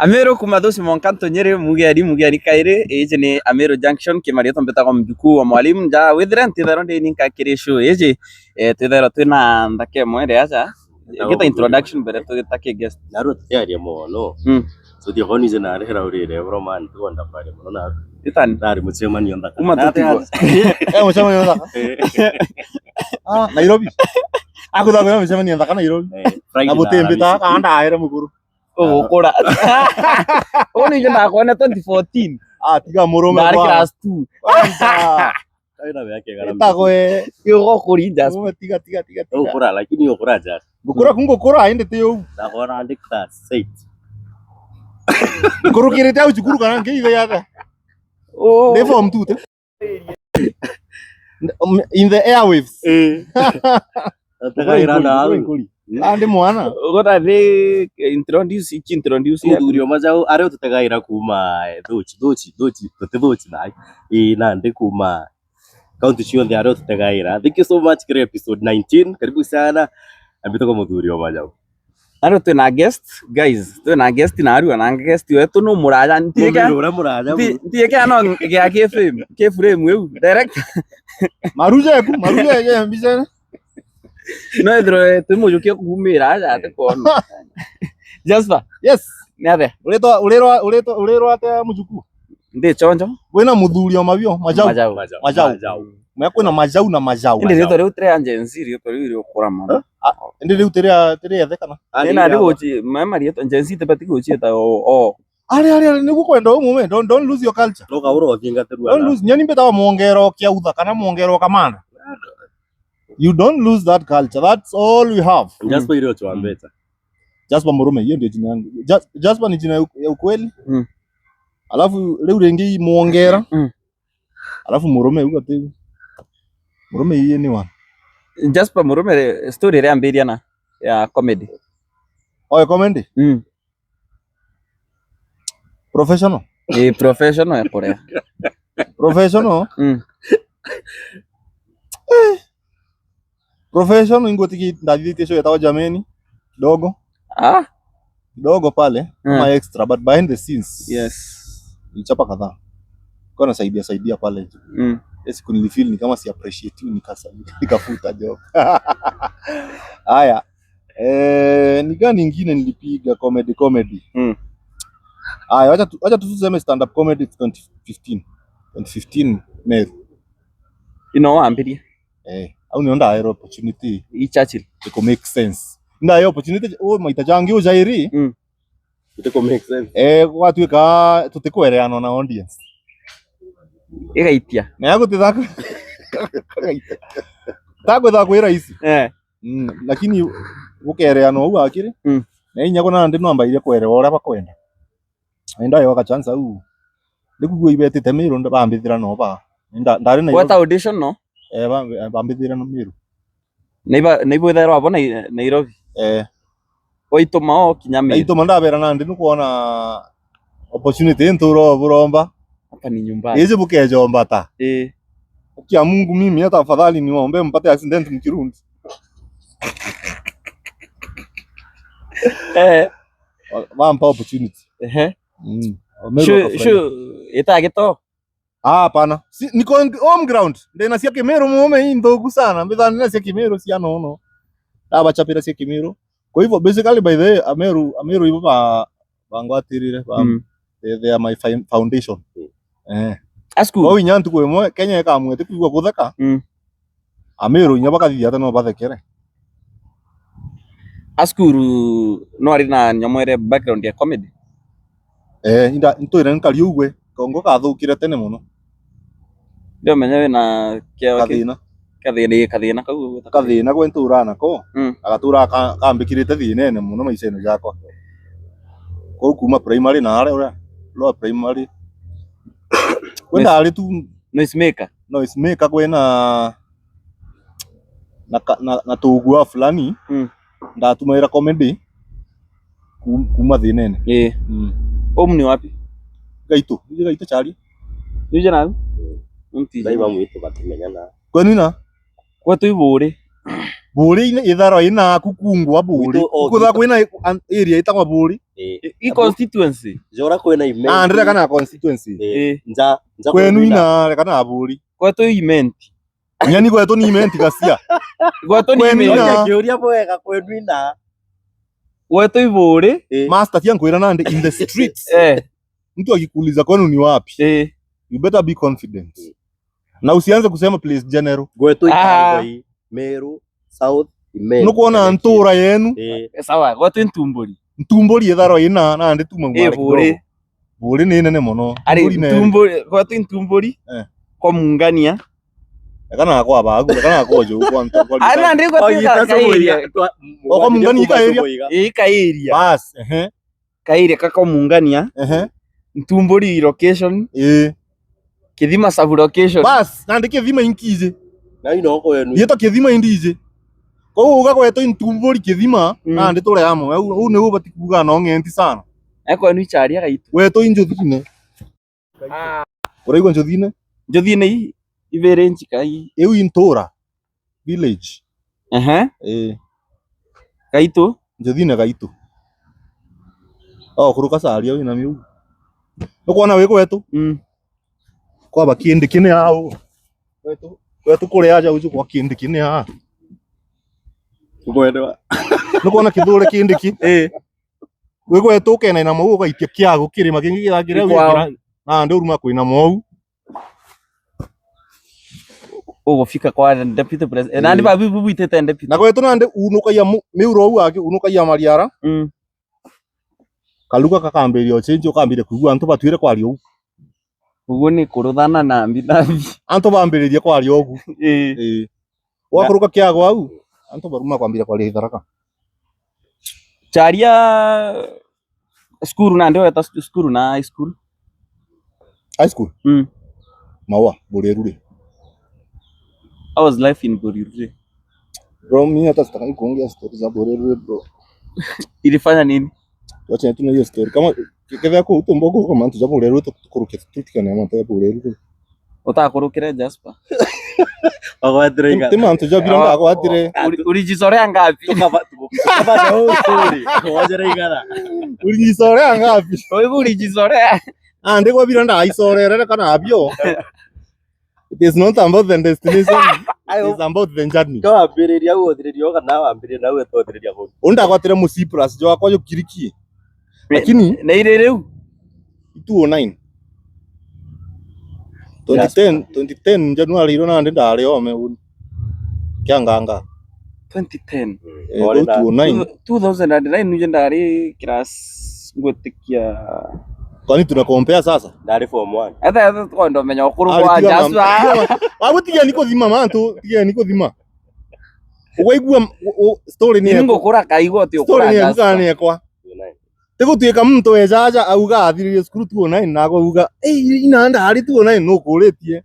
Ameru kumadhusi mwankanto Nyeri mugeri kaire eje ni Ameru Junction kimario tombeta kwa mjukuu wa mwalimu ja withran tithero ndi ninka kirisho eje tithero twina ndake mwere acha geta introduction bere tutake guest naro tayari mono so di honi jena rehera urire roman tuonda pale mono na itani dari mutsemani onda umatutigo mutsemani onda Nairobi akuthakwira mutsemani onda kana Nairobi na butembe ta kanda aira mukuru kura oni jena kone 2014 tiga murume kwa class 2 kaira yake garam takwe yo kuri jas tiga kura lakini yo kura jas gukura kungukura inde tiyo na kora andi class 8 kuru kire tau chukuru kana ngeithe yata they form 2 in the airwaves atakaira na andi mwana gota de introduce muthuri omajau ario tutagaira kuma dochi na na ndi kuma county ciothe ario tutagaira. Thank you so much for episode 19. Karibu sana ambitoko muthuri omajau aro twina guest guys twina guest na aru na guest wetu no muraja ntieke ano gya ke frame eu direct maruja ye mbisa no edro tumujukie kumira aja te kono Jasper yes nade ulero ate mujuku ndi chonjo wena muthuri omabio majau mwe kwina majau na majau ndi rito riu tre agency rito riu kurama ndi riu tere ethekana ina rigochi mama rito agency te patigochi ta ari ni gukwenda umume don't lose your culture no kauro thinga teru don't lose nyoni beta muongero kia utha kana muongero kamana you don't lose that culture, that's all we have. Jasper ile tuambeta Jasper Murume, hiyo ndio jina yangu. Jasper ni jina ya ukweli. Alafu leo rengi muongera. Alafu Murume huko tu. Murume yeye ni wa. Jasper Murume story ile ambiria na ya comedy. Ya comedy? Professional. Professional ya Korea. Professional? Professional ingotiki ndadili kesho yatawa jameni dogo. Dogo pale kama extra but behind the scenes. Yes. Nilichapa kadhaa. Kwa nasaidia pale. Yes, kunilifeel ni kama si appreciate you nikafuta job. Haya. Ni gani nyingine nilipiga comedy. Haya, acha tuseme stand up comedy 2015 Meru. Inawaambiria. Au nionda aero opportunity i Churchill iko make sense nda ayo opportunity maita jangi ujairi iko make sense watu ka tutikwereana na audience igaitia na yago tithaka tago tha kwira isi lakini gukereana au akire na inya kona ndi no mbaire kwerewa ora bakwenda nda yo ka chance au ndikugo ibetete miro ndo bambithira no ba ndari na what audition no bambithira no miro neibo thero hapo Nairobi oitoma o kinyame oitoma ndabera na ndi nukuona opportunity nturo buromba hapa ni nyumbani yeze bukejo mbata kia Mungu mimi hata afadhali niombe mpate accident mkirundi wampa opportunity shu itageto hapana niko home ground ndena cia Kimero mume hii ndogo sana mbithani na cia Kimero cia nono aba chapira cia Kimero kwa hivyo basically by the way Ameru ibo bangwatirire they are my foundation asku o inyantu kwemwe Kenya ikamwete kuigwa gutheka Ameru inya bakathia ata no bathekere askuru no ari na nyamwere background ya comedy inda ntoira nkari ugwe kongo kathukire tene muno ndio menyewe na kia kathina gwentura nako agatura kambikirite thinene muno maicene jakwa ko kuma primary na are lower primary kwenda ari tu noise maker kwena na tugua fulani ndatumaira comedy kuma thinene omni wapi gaito chali yuje na dai ba mwito batimenyana kwenina kwetu ibure Buri itharo ina kukungwa buri kutha kwina area itagwa buri i constituency jora kwena ime na ndire kana constituency nja kwenu ina kana buri kwetu imenti nyani kwetu ni imenti gacia kwetu ni imenti kiuria bwega kwenu ina kwetu iburi master tia nkwira nande in the streets mtu akikuuliza kwenu ni wapi you better be confident na usianze kusema place general kwetu ikagoi Meru South Imenti nukuona ntura yenu sawa kwetu ntumburi itharo ina nande tuma ngware buri buri ni nene muno ari ntumburi kwetu ntumburi kwa Muungania kana kwa bagu kana kwa jo kwa ana ndiko area kwa Muungania ka area bas ka area ka Muungania ntumburi location Kithima sub location bas nande Kithima inkije na ino ko yenu yeto Kithima indije ko uga kwetu ntumburi Kithima nande tore amo u ne ubati kuga no ngenti sana eko ni charia gaitu wetu injothine uraigwa njothine ibere nchikai eu intura village gaitu njothine gaitu kuruka saria wina miu ukona we kwetu kwa bakindi kine hao kwetu kule aja uju kwa kindi kine ha ngwendwa nukona kithure kindi ki we kwetu kena ina mau gaitia kiago kirima kingi giragira na ndio ruma kwina mau ugufika kwa deputy president nandi babu bubuitete deputy na kwetu nande unukaia miuro u ake unukaia mariara kaluga kakambirio change ukambire kuigua antu batwire kwari u ugu ni kuruthana na mbithabi antu bambiririe kwari ugu wakuruka kiago au antu baruma kwambira kwari itharaka charia skuru nande weta skuru na high school mawa Burerure. I was life in Burerure. Bro, mimi hata sitaki kuongea stories za Burerure bro. Ilifanya nini? Wacha tu na hiyo story. Kama kivya ko utombogo kama mtu japo Burerure tukuruke tutikane mtu ya Burerure. Utakurukire Jasper. Agwadire. Tema mtu japo bila agwadire. Ulijizorea ngapi? Kama ndio story. Wajere igara. Ulijizorea ngapi? Wewe ulijizorea. Ndiko bila ndaisorera kana abyo. It is not about the destination. It is about the journey. Kwa ambiriria guthiririo kana wambirie na we tothiriria go. Unda gwatire mu Cyprus jo akwa yo kiriki. Lakini na ile leo 2009 2010 January ro nande ndari ome kianganga 2010 2009 nuje ndari class ngwetikia kwani tuna compare sasa ndari form 1 ata kondo menya okuru kwa Jasper abutia niko thima mantu tiga niko thima ugaigua story ni ngo kura kaigo ti okura Jasper ni ekwa tigutuika muntu ejaja auga athiririe skuru 2009 nago auga ina ndari 2009 no kuritie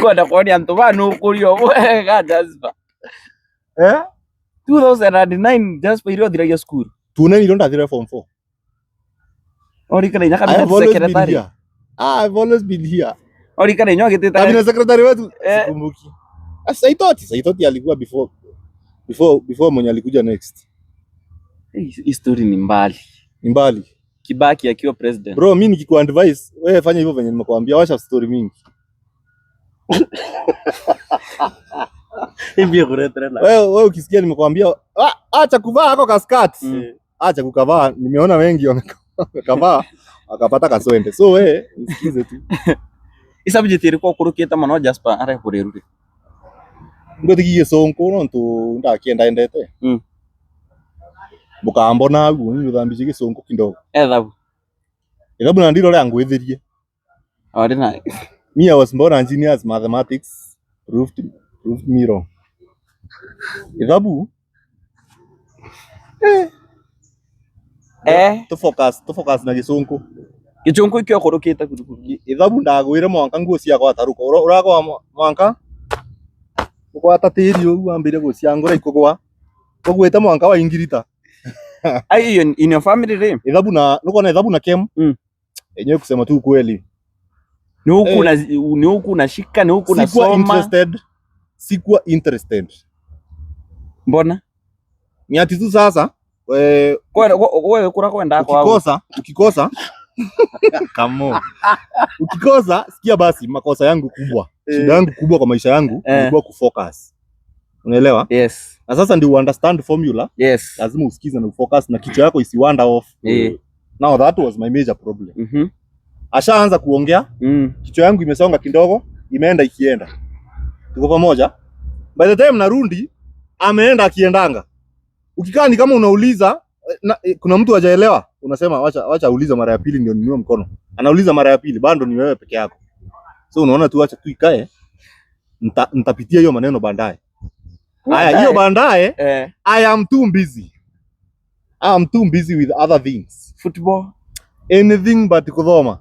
kwenda kwani antu banu kurio wega Jasper 2009 Jasper irio thiragia skuru 2009 iro ndathire form 4 orikana nyaka ni secretary I've always been here orikana nyoka giteta na secretary wetu sikumbuki Saitoti alikuwa before mwenye alikuja next. History ni mbali. Kibaki akiwa president. Bro, mimi nikiku advice, wewe fanya hivyo venye nimekuambia, washa story mingi. Hivi kuretra na. Wewe ukisikia nimekuambia, acha kuvaa hako kaskati. Acha kukavaa, nimeona wengi wamekavaa akapata kaswende. So wewe usikize tu. Isabujiti ilikuwa kurukita mano Jasper are Burerure. Ngotigie sonko no ntu ndakienda endete. Bukambona agu ni uthambicie gisonko kidogo. Ethabu na ndiro ria ngwithirie. Ordinary. Me, I was born engineers mathematics proved me wrong. Ethabu to focus na gisonko. Gichonko ikyo kurukita Ethabu ndagwire mwanka nguo cia kwa taruka uragwa mwanka ukwata tiri ugu ambire guciangura ikugwa ugwita mwanka wa ingirita. Ai in your family name Ethabu na nuko Ethabu na kem enyewe kusema tu kweli ni huku na shika ni huku na soma sikuwa interested. Mbona? Ni ati tu sasa Wewe kuna kwenda kwa ukikosa kamo ukikosa sikia basi makosa yangu kubwa. Shida yangu kubwa kwa maisha yangu ilikuwa kufocus. Unaelewa? Yes. Na sasa ndio understand formula. Yes. Lazima usikize na focus na kichwa yako isi wander off. Now that was my major problem. Ashaanza kuongea, kichwa yangu imesonga kidogo, imeenda ikienda. Tuko pamoja? By the time narundi, ameenda akiendanga. Ukikaa ni kama unauliza kuna mtu hajaelewa, unasema wacha auliza mara ya pili ndio ninywe mkono. Anauliza mara ya pili, bado ni wewe peke yako. So unaona tu acha tu ikae. Nitapitia hiyo maneno baadaye. Haya hiyo baadaye I am too busy with other things. Football, anything but kuthoma.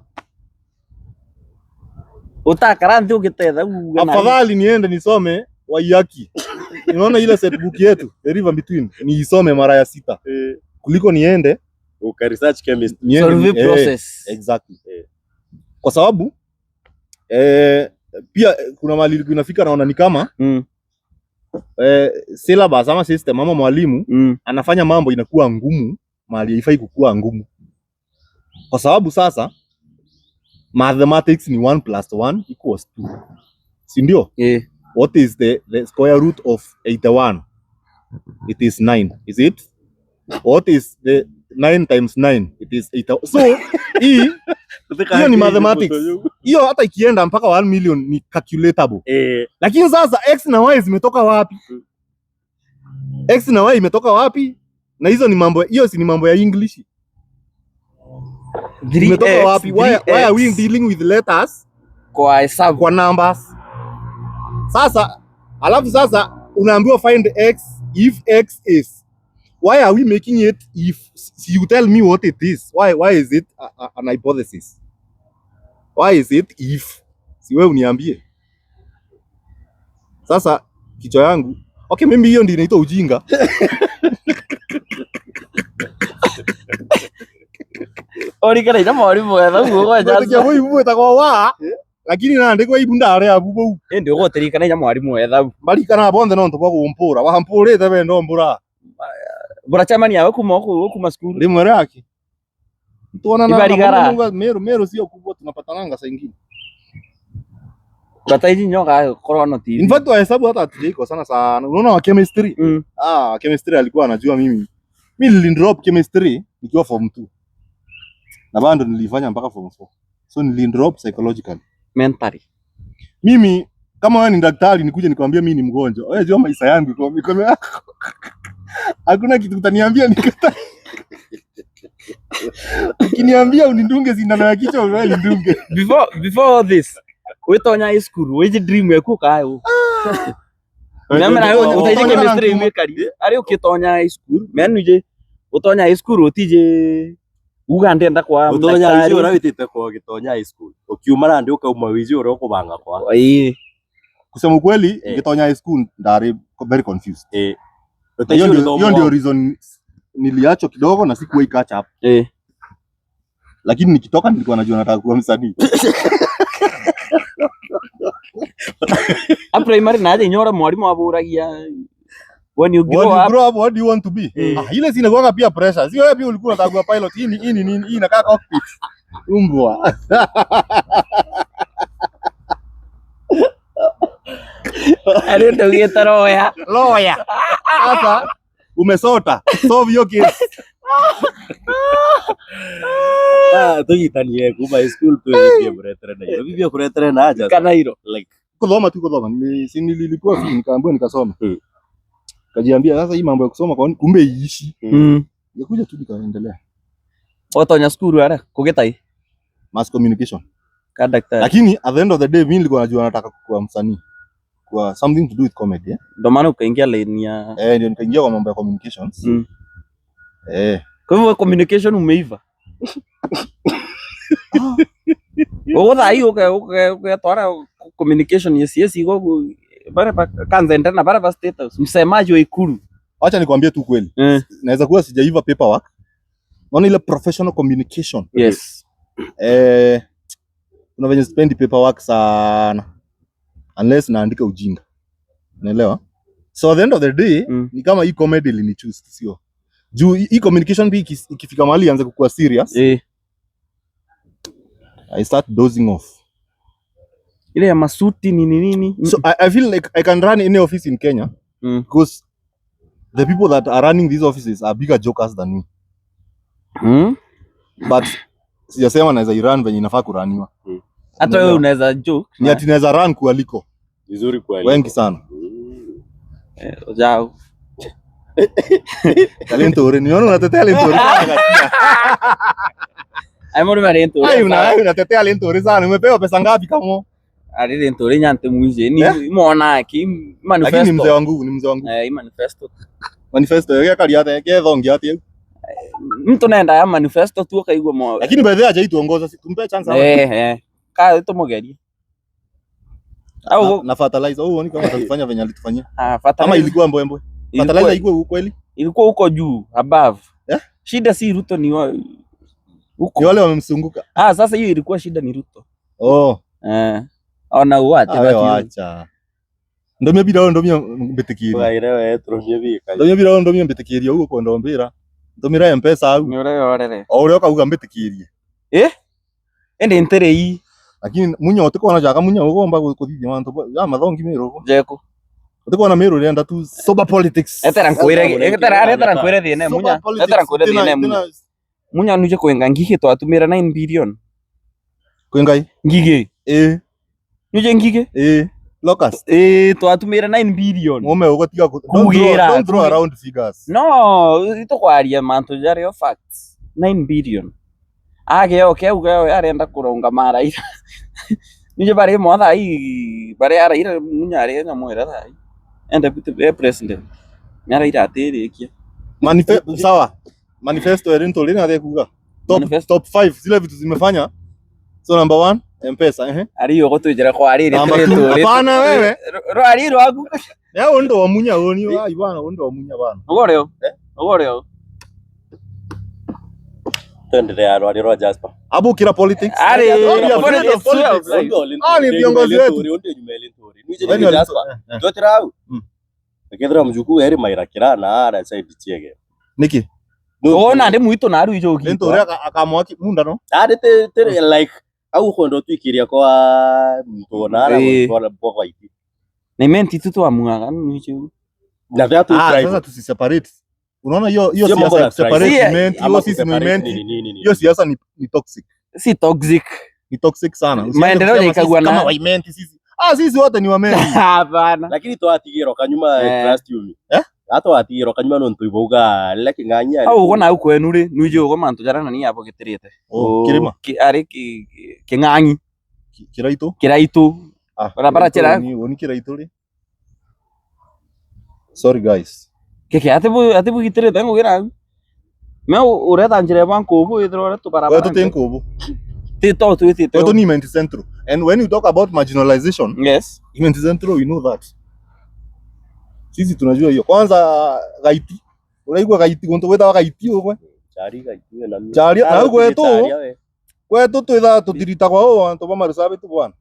Utakaranthi ukitetha afadhali niende nisome Waiyaki. Unaona ile setbook yetu The River Between niisome mara ya 6 kuliko niende uka research chemistry solve process. Exactly. Kwa sababu pia kuna mali inafika naona ni kama syllabus ama system ama mwalimu anafanya mambo inakuwa ngumu mali haifai kukua ngumu. Kwa sababu sasa mathematics ni 1 + 1 = 2. Si ndio? What is the square root of 81? It is 9. Is it? What is the 9 times 9? It is 8. So hiyo ni mathematics. Hiyo hata ikienda mpaka 1 million ni calculatable. Lakini sasa x na y zimetoka wapi? X na y imetoka wapi? Na hizo ni mambo, hiyo si ni mambo ya English. Imetoka wapi? Why are we dealing with letters kwa hesabu, kwa numbers? Sasa alafu sasa unaambiwa find x if x is. Why are we making it if? You tell me what it is. Why is it an hypothesis? Why is it if? Si wewe uniambie. Sasa kichwa yangu, okay, mimi hiyo ndio inaitwa ujinga. Orikana ina mwalimu wetha ugo jaza. Wewe ibuta kwa wa. Lakini na ndiko ibunda are abubu. Ndio gotirikana ina mwalimu wetha. Marikana bonde no ntobwa kumpura. Wampurite be ndo mbura. Bora chamani yawe kuma school. Rimwe yake. Tuona na Meru sio kubwa tunapatananga saa nyingine. Kata hizi nyoka corona TV. In fact hesabu hata hatujiko sana. Unaona wa chemistry? Chemistry alikuwa anajua mimi. Mimi nilindrop chemistry nikiwa form 2. Na bado nilifanya mpaka form 4. So nilindrop psychologically. Mentally. Mimi kama wewe ni daktari nikuje nikwambia mimi ni mgonjwa. Wewe jua maisha yangu kwa mikono yako. Hakuna kitu utaniambia nikata. Ukiniambia unindunge sindano ya kichwa wewe nindunge. Before this, wetonya high school, wewe dream yako kayo. Mimi na wewe utaje chemistry imekari. Ari ukitonya high school, mimi nije utonya high school utije Uganda enda kwa utonya hizo rawitite kwa gitonya high school. Ukiumana ndio ukauma wizi oro kubanga kwa. Kusema kweli gitonya high school ndari very confused. Hiyo ndio reason niliacho kidogo na sikuwahi catch up. Lakini nikitoka nilikuwa najua nataka kuwa msanii. Primary na aje nyora mwalimu aburagia. When you grow up, what do you want to be? Ile sinakuanga pia pressure. Sio wewe pia ulikuwa unataka kuwa pilot. Hii nini? Hii inakaa cockpit. Umbwa. Ari ndo gitaroya. Lawyer. Sasa umesota. Solve your case. Tuyitanie kuma school tuye mretere na. Bibia kuretere na aja. Kanairo. Like kudhoma. Si nilikuwa free nikaambiwa nikasoma. Kajiambia sasa hii mambo ya kusoma kwa kumbe iishi. Nikuja tu nikaendelea. Watonya school ara kugetai mass communication. Daktari. Lakini at the end of the day mimi nilikuwa najua nataka kuwa msanii. Kwa something to do with comedy. Ndio maana ukaingia line ya ndio nikaingia kwa mambo ya communications. Kwa hivyo communication umeiva. Oga hiyo ukatwara communication yes iko bara kanza ndana bara status msemaji wa Ikulu. Acha nikwambie tu kweli. Naweza kuwa sijaiva paperwork. Naona ile professional communication. Yes. Una venye spend paperwork sana. Unless naandika ujinga. Unaelewa? So at the end of the day, ni kama hii comedy ni choose sio. Juu hii communication pia ikifika mahali ianze kukua serious. I start dozing off. Ile ya masuti nini. So I feel like I can run any office in Kenya because the people that are running these offices are bigger jokers than me. But sijasema naweza irun venye inafaa kuraniwa. Hata wewe unaweza joke. Ni ati naweza run kualiko. Vizuri kualiko. Wengi sana. Ojao. Talento ore, niona unatetea talento ore sana. Ai mbona talento ore? Unatetea talento ore sana. Umepewa pesa ngapi kamo? Ali talento ore nyante mwije. Ni muona aki manifesto. Lakini mzee wangu, ni mzee wangu. Manifesto. Manifesto yake kali hata yake thongi hata. Mtu naenda ya manifesto tu akaigwa moyo. Lakini by the way hajaituongoza, tumpe chance hapo. Ka tumogeria. Au na fertilizer huo ni kama atafanya venye alitufanyia. Fertilizer. Kama ilikuwa mbwembwe. Fertilizer ilikuwa huko kweli? Ilikuwa huko juu, above. Shida si Ruto ni huko. Ni wale wamemsunguka. Sasa hiyo ilikuwa shida ni Ruto. Ona uwate acha. Ndomye bira ndomye mbetekiria. Waire turumye bika. Ndomye bira ndomye mbetekiria huko kwa ndombira. Ndomira M-Pesa au. Ni orere. Ore okauga mbetekirie. Ende nterei. Lakini munya utikona jaka munya ugomba kuthithia mantu ya mathongi miro. Jeko. Utikona miro renda tu sober politics. Etera nkwire thiene munya. Etera nkwire thiene munya. Munya nuje kwenga ngige twatumira 9 billion. Kwengai? Ngige. Nuje ngige? Locust. Twatumira 9 billion. Mume ugotiga don't throw around figures. No, ito kwaria mantu jari of facts. 9 billion. Okay, arenda kuronga mara ira. Nije bari motha ai bari ara ira munyare na mwera thai. Enda bite president. Nyara ira atirikia. Manifesto sawa. Manifesto erinto lina de kuga. Top 5 zile vitu zimefanya. So number 1 M-Pesa Ari yogo tujira kwa ari ri. Hapana wewe. Ro ari ro agu. Ya ondo wa munya oni wa ibana ondo wa munya bana. Ogoreo. Ogoreo. Tuendelea ro Jasper. Abu kira politics. Ari politics. Ni viongozi wetu. Onde nyumeli ntori. Nije ni Jasper. Jotirau. Kedra mjukuu heri maira kira na ara side chiege. Niki. Ona ndi muito na aru ijoki. Ntori akamwaki munda no. Te like au kondo twikiria kwa mtona ara kwa iti. Na menti tutu amuaga nicho. Na vya tu drive. Sasa tusiseparate. Unaona hiyo siasa ya separate hiyo sisi movement hiyo siasa ni toxic. Si toxic. Ni toxic sana. Maendeleo yakagwa na kama waimenti sisi. Sisi wote ni wamenti. Hapana. Lakini twatigiro kanyuma trust you. Hata watigiro kanyuma no ntuibuga leki nganya. Au gona au kwenu ri nuje ugo mantu jarana ni apo gitirite. Kirima. Ari kingangi. Kiraitu. Barabara chera. Ni kiraitu ri. Sorry guys. Keke ate bu gitirite ngugira. Me ureta njire banko bu idro tu barabara. Wewe tenko bu. Tito tu. Wewe ni Imenti Central. And when you talk about marginalization, yes, Imenti Central, you know that. Sisi tunajua hiyo. Kwanza Gaiti. Unaigwa Gaiti konto weta Gaiti wewe. Chari Gaiti na mimi. Chari na kwetu. Kwetu twitha tutirita kwao antu ba marusabe tu bwana.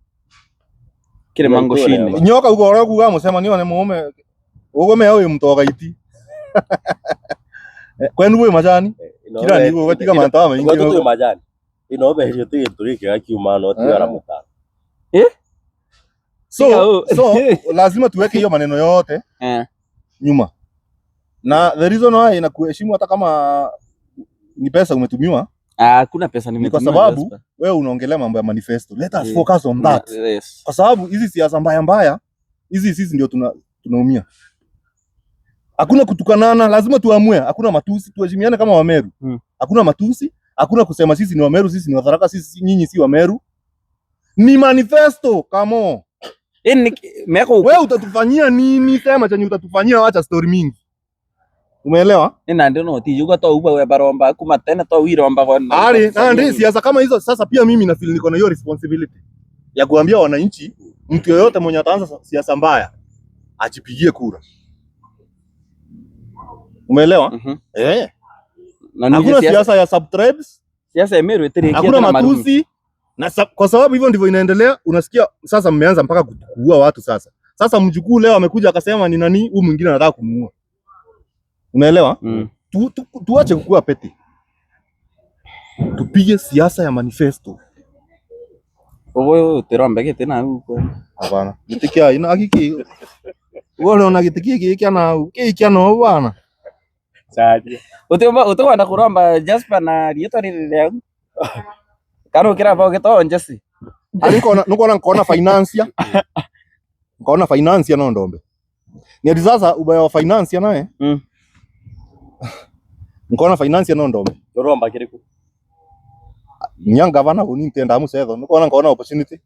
Kile mango shine. Nyoka ugo ora kuga mucemanio ne mume. Ugome awe mtu wa Gaiti. Kwenu wewe majani. Kila ni ugo gatiga manta maingi. Kwetu tu majani. Inobe hiyo tu turike akiuma no tiara mutano. So lazima tuweke hiyo maneno yote nyuma. Na the reason why inakuheshimu hata kama ni pesa umetumiwa. Kuna pesa nimetumiwa. Kwa sababu wewe unaongelea mambo ya manifesto. Let us focus on that. Yes. Kwa sababu hizi siasa mbaya hizi sisi ndio tunaumia. Hakuna kutukanana, lazima tuamue. Hakuna matusi, tuheshimiane kama Wameru. Hakuna matusi, hakuna kusema sisi ni Wameru, sisi ni Watharaka, sisi nyinyi si Wameru. Ni manifesto kamo. Wewe utatufanyia nini? Sema chenye utatufanyia, acha story mingi. Umeelewa? Nina ndio no ti yuko to uba baromba kuma tena to wiromba kwa. Ndio siasa kama hizo sasa pia mimi na feel niko na hiyo responsibility ya kuambia wananchi mtu yoyote mwenye ataanza siasa mbaya ajipigie kura. Umeelewa? Hakuna siasa ya subtribes, siasa ya Meru itereki. Hakuna matusi na kwa sababu hivyo ndivyo inaendelea. Unasikia sasa mmeanza mpaka kuua watu sasa. Sasa mjukuu leo amekuja akasema ni nani huyu mwingine anataka kumuua. Unaelewa? Tuache kukua pete. Tupige siasa ya manifesto. Wewe uterombe gete na huko. Hapana. Gitikia ina hakiki. Wewe una gitikia kiki ana kiki ana bwana. Saje. Utaenda kuromba Jasper na Rieto leo. Karo kira bao geto njesi. Nuko na financia. Nkaona financia no ndombe. Ni hadi sasa ubaya wa financia naye. Nkaona financia no ndombe. Doromba kiriku. Nyanga bana unintenda amusetho. Nkaona opportunity.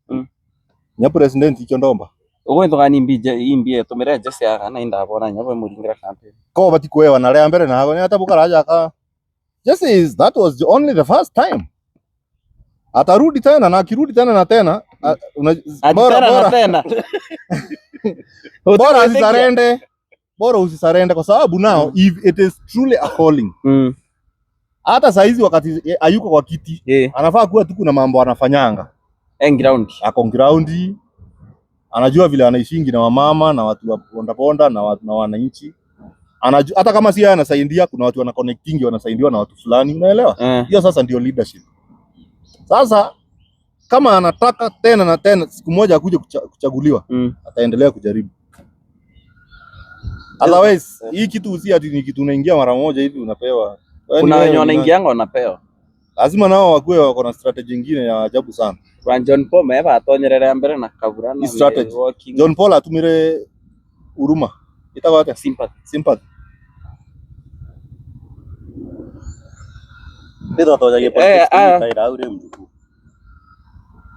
Nya president ikyo ndomba. Ugo ndo gani imbi tumire jesi kana inda bona nyabo muringira campaign. Ko bati kwewa na rea mbere nago ni hata bukaraja ka. Jesse, that was only the first time. Atarudi tena na akirudi tena na tena bora usisarende kwa sababu now if it is truly a calling. Hata saizi wakati ayuko kwa kiti anafaa kuwa tu kuna mambo anafanyanga ground ako ground, anajua vile anaishingi na wamama na watu wa ponda na watu na wananchi. Anajua hata kama si yeye anasaidia, kuna watu wana connecting wanasaidiwa na watu fulani, unaelewa? Hiyo sasa ndio leadership. Sasa kama anataka tena na tena siku moja akuje kuchaguliwa, ataendelea kujaribu. Otherwise hii kitu si ati ni kitu unaingia mara moja hivi unapewa. Kuna wenye wanaingianga wanapewa. Lazima nao wakuwe wako na strategy nyingine ya ajabu sana. Kwa John Paul meba atonyerera mbere na kaburana strategy. John Paul atumire huruma. Itawa sympathy. Ndio toja politics itaira ure mjuku.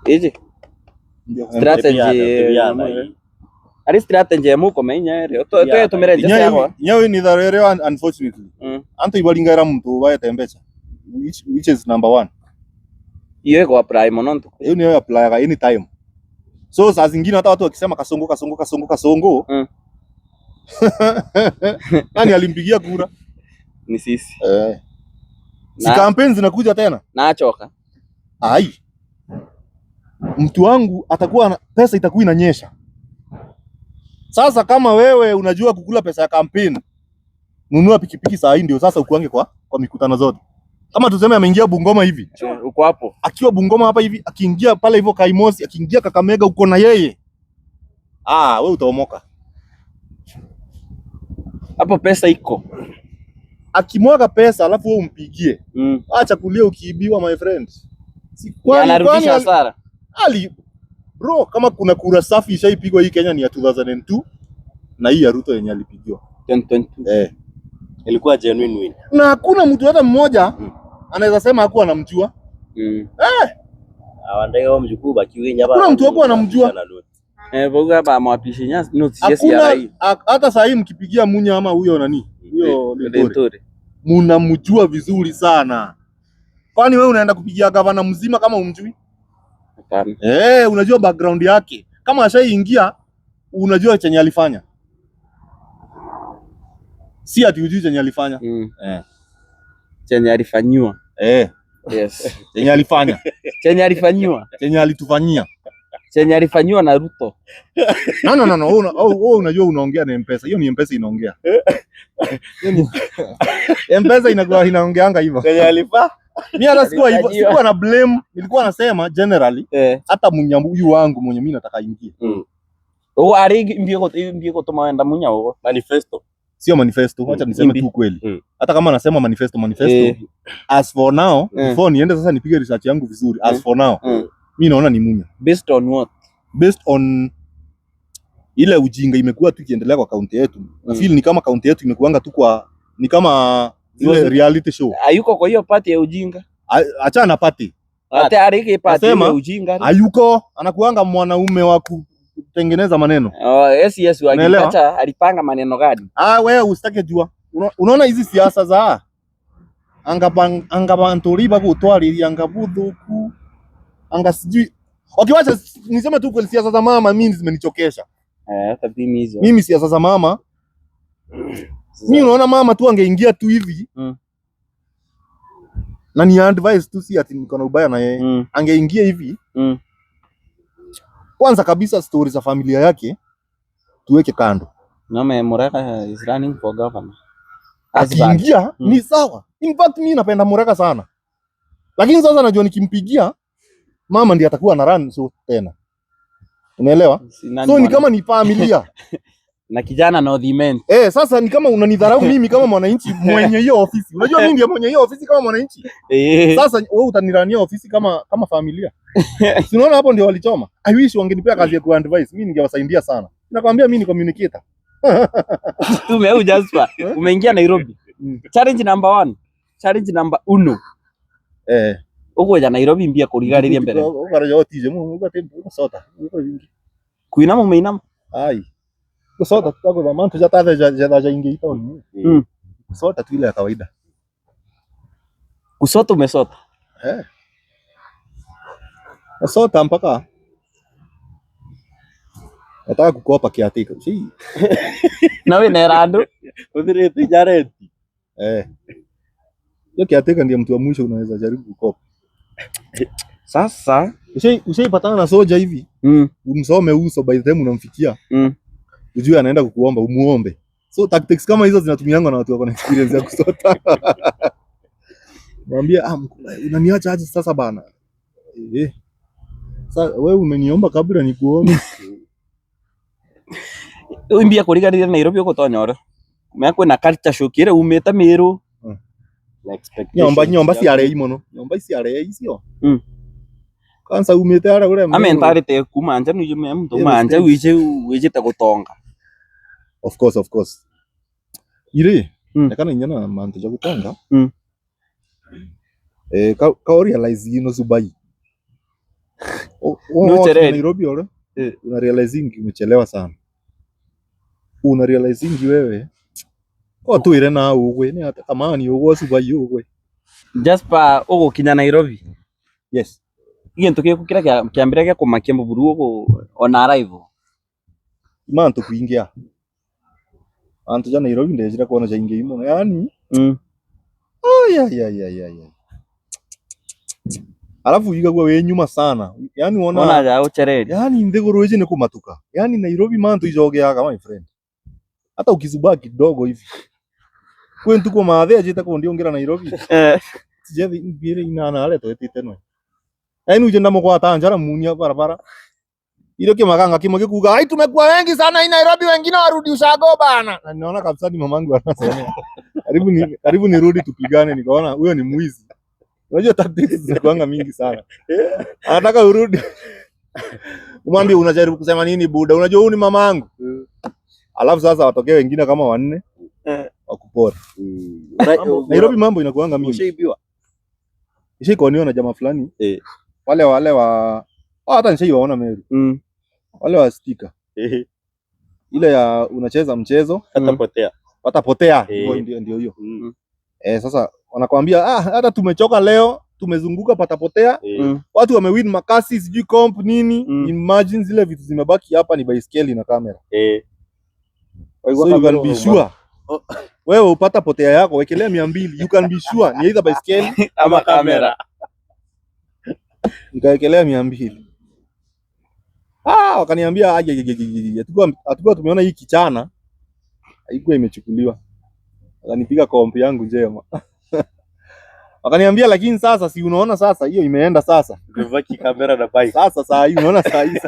Eje. Strategy. Ari strategy muko menya ere. Oto tumire jese yako. Nyawe ni dharere unfortunately. Anto ibalingaira mtu wae tembecha. Which is number 1. Iyo iko apply mononto. Hiyo ni apply any time. So saa zingine hata watu wakisema kasongo. Nani alimpigia kura? Ni sisi. Si campaigns zinakuja tena. Naachoka. Ai. Mtu wangu atakuwa pesa itakuwa inanyesha. Sasa kama wewe unajua kukula pesa ya campaign, nunua pikipiki saa hii ndio sasa ukuange kwa mikutano zote. Kama tuseme ameingia Bungoma hivi. Uko hapo. Akiwa Bungoma hapa hivi, akiingia pale hivyo Kaimosi, akiingia Kakamega uko na yeye. Wewe utaomoka. Hapo pesa iko. Akimwaga pesa alafu wewe umpigie. Acha kulia ukiibiwa my friend. Si kwani anarudisha hasara. Bro, kama kuna kura safi ishaipigwa hii Kenya ni ya 2002 na hii ya Ruto yenye alipigiwa 2022. Ilikuwa genuine win. Na hakuna mtu hata mmoja anaweza sema hakuwa anamjua. Awandege wa mjukuu bakiwe nyaba. Kuna mtu hakuwa anamjua. Boga ba mwapishi nyasi notice ya hii. Hata saa hii mkipigia Munya ama huyo nani? Huyo Lentore. Mnamjua vizuri sana. Kwani wewe unaenda kupigia gavana mzima kama umjui? Hapana. Unajua background yake. Kama ashaingia unajua chenye alifanya. Si ati ujui chenye alifanya. Chenye alifanywa. Yes. Chenye alifanya. Chenye alifanywa. Chenye alitufanyia. Chenye alifanywa na Ruto. No. Wewe unajua unaongea na M-Pesa. Hiyo ni M-Pesa inaongea. M-Pesa inaongeanga hivyo. Chenye alifa. Mimi hata sikuwa hivyo, sikuwa na blame, nilikuwa nasema generally hata Munyambuyu wangu mwenye mimi nataka ingie. Ari mbio tumaenda Munya huko. Manifesto. Sio manifesto, acha niseme tu kweli. Hata kama nasema manifesto. As for now, before niende sasa nipige research yangu vizuri. As for now, mimi naona ni Munya. Based on what? Based on ile ujinga imekuwa tu ikiendelea kwa kaunti yetu. Na feel ni kama kaunti yetu imekuanga tu kwa ni kama ile reality show. Hayuko kwa hiyo party ya ujinga. Acha na party. Hata ariki party ya ujinga. Hayuko, anakuanga mwanaume wa kutengeneza maneno. Yes, acha alipanga maneno gani? Wewe usitake jua. Unaona hizi siasa za angabanturiba kutwali angabudhuku angasijui. Wacha niseme tu kwa siasa za mama mimi zimenichokesha. Hata mimi hizo. Mimi siasa za mama mimi unaona mama tu angeingia tu hivi. Na ni advice tu si ati niko na ubaya na yeye. Angeingia hivi. Kwanza kabisa stories za familia yake tuweke kando. Ngome Muraka is running for governor. Akiingia ni sawa. In fact mimi napenda Muraka sana. Lakini sasa najua nikimpigia mama ndiye atakuwa na run so tena. Umeelewa? So ni kama ni familia. Na kijana no demand. Sasa ni kama unanidharau mimi kama mwananchi mwenye hiyo ofisi. Unajua mimi ndiye mwenye hiyo ofisi kama mwananchi. Sasa wewe utanirania ofisi kama familia. Si unaona hapo ndio walichoma. I wish wangenipea kazi ya ku-advise. Mimi ningewasaidia sana. Nakwambia mimi ni communicator. Tumeu Jasper. Umeingia Nairobi. Challenge number 1. Challenge number 1. Ugo ya Nairobi mbia kurigarĩria mbere. Ugarajo tije mu ugatembo sota. Kuinama umeinama. Ai. Kusota tutako za mantu jatave ja ingi itaoni. Kusota tu ile ya kawaida. Kusota umesota. Kusota mpaka nataka kukopa kiatika. Nawe nerando Uthirite jareti. Hiyo kiatika ndiye mtu wa mwisho unaweza jaribu kukopa. Sasa ushaipatana na soja hivi. Umsome uso by the time unamfikia. Ujue anaenda kukuomba umuombe. So tactics kama hizo zinatumiangwa na watu wako na experience ya kusota. Mwambie unaniacha aje sasa bana. Sasa wewe umeniomba kabla nikuombe. Mbia kurigarĩria Nairobi uko tonyora. Mekwe na culture shock ire umeta Meru. Nyomba ciarei muno. Nyomba ciarei icio. Kansa umete ara ure. Amentarite kumanja ni jume mtu manja wije gutonga. Of course. Ire nakana nyana mantu ja gutonga. Ka realize you know Subai. Nairobi ora. Una realizing umechelewa sana. Una realizing wewe tu ire na ugwe ni hata kama ni ugwe Subai ugwe. Jasper ugo kinya Nairobi. Yes. Gintu kira kiambira gya kumakia muburu ugo on arrival. Mantu kuingia. Antu ja Nairobi ndejira kuona ja ingi imo yani. Ay. Alafu igagwa we nyuma sana. Yani ona ja uchereri. Yani ndegoro weje ne kumatuka. Yani Nairobi mantu ijogeaga my friend. Hata ukizubaa kidogo hivi. Kwentu kwa maadhi ajita kwa ndiongera Nairobi. Sijathi mbire inana ale to etitenwe. Yani uje ndamo kwa tanjara munia barabara. Ile kimaganga kimwe kuga ai tumekuwa wengi sana Nairobi wengine warudi ushago bana. Na ninaona kabisa ni mamangu anasema. Karibu nirudi tupigane nikaona huyo ni mwizi. Unajua tactics zinakuanga mingi sana. Anataka urudi. Umwambie unajaribu kusema nini buda? Unajua huyu ni mamangu. Alafu sasa watokee wengine kama 4 wakupora. Nairobi mambo inakuanga mingi. Ushaibiwa. Ishaikoniwa na jamaa fulani. Wale wa hata nishaiwaona Meru. Wale wa sticker. Ile ya unacheza mchezo watapotea. Ndio hiyo. Sasa wanakuambia hata tumechoka leo, tumezunguka patapotea. Watu wamewin makasi sijui comp nini. Imagine zile vitu zimebaki hapa ni baiskeli na kamera. So you can be sure. Wewe upata potea yako wekelea 200. You can be sure ni either baiskeli ama kamera. Nikawekelea 200. Wakaniambia atakuwa tumeona hii kichana haikuwa imechukuliwa. Wakanipiga komp yangu njema. Wakaniambia lakini sasa si unaona sasa hiyo imeenda sasa. Umebaki kamera na bike. Sasa saa hii unaona saa hii.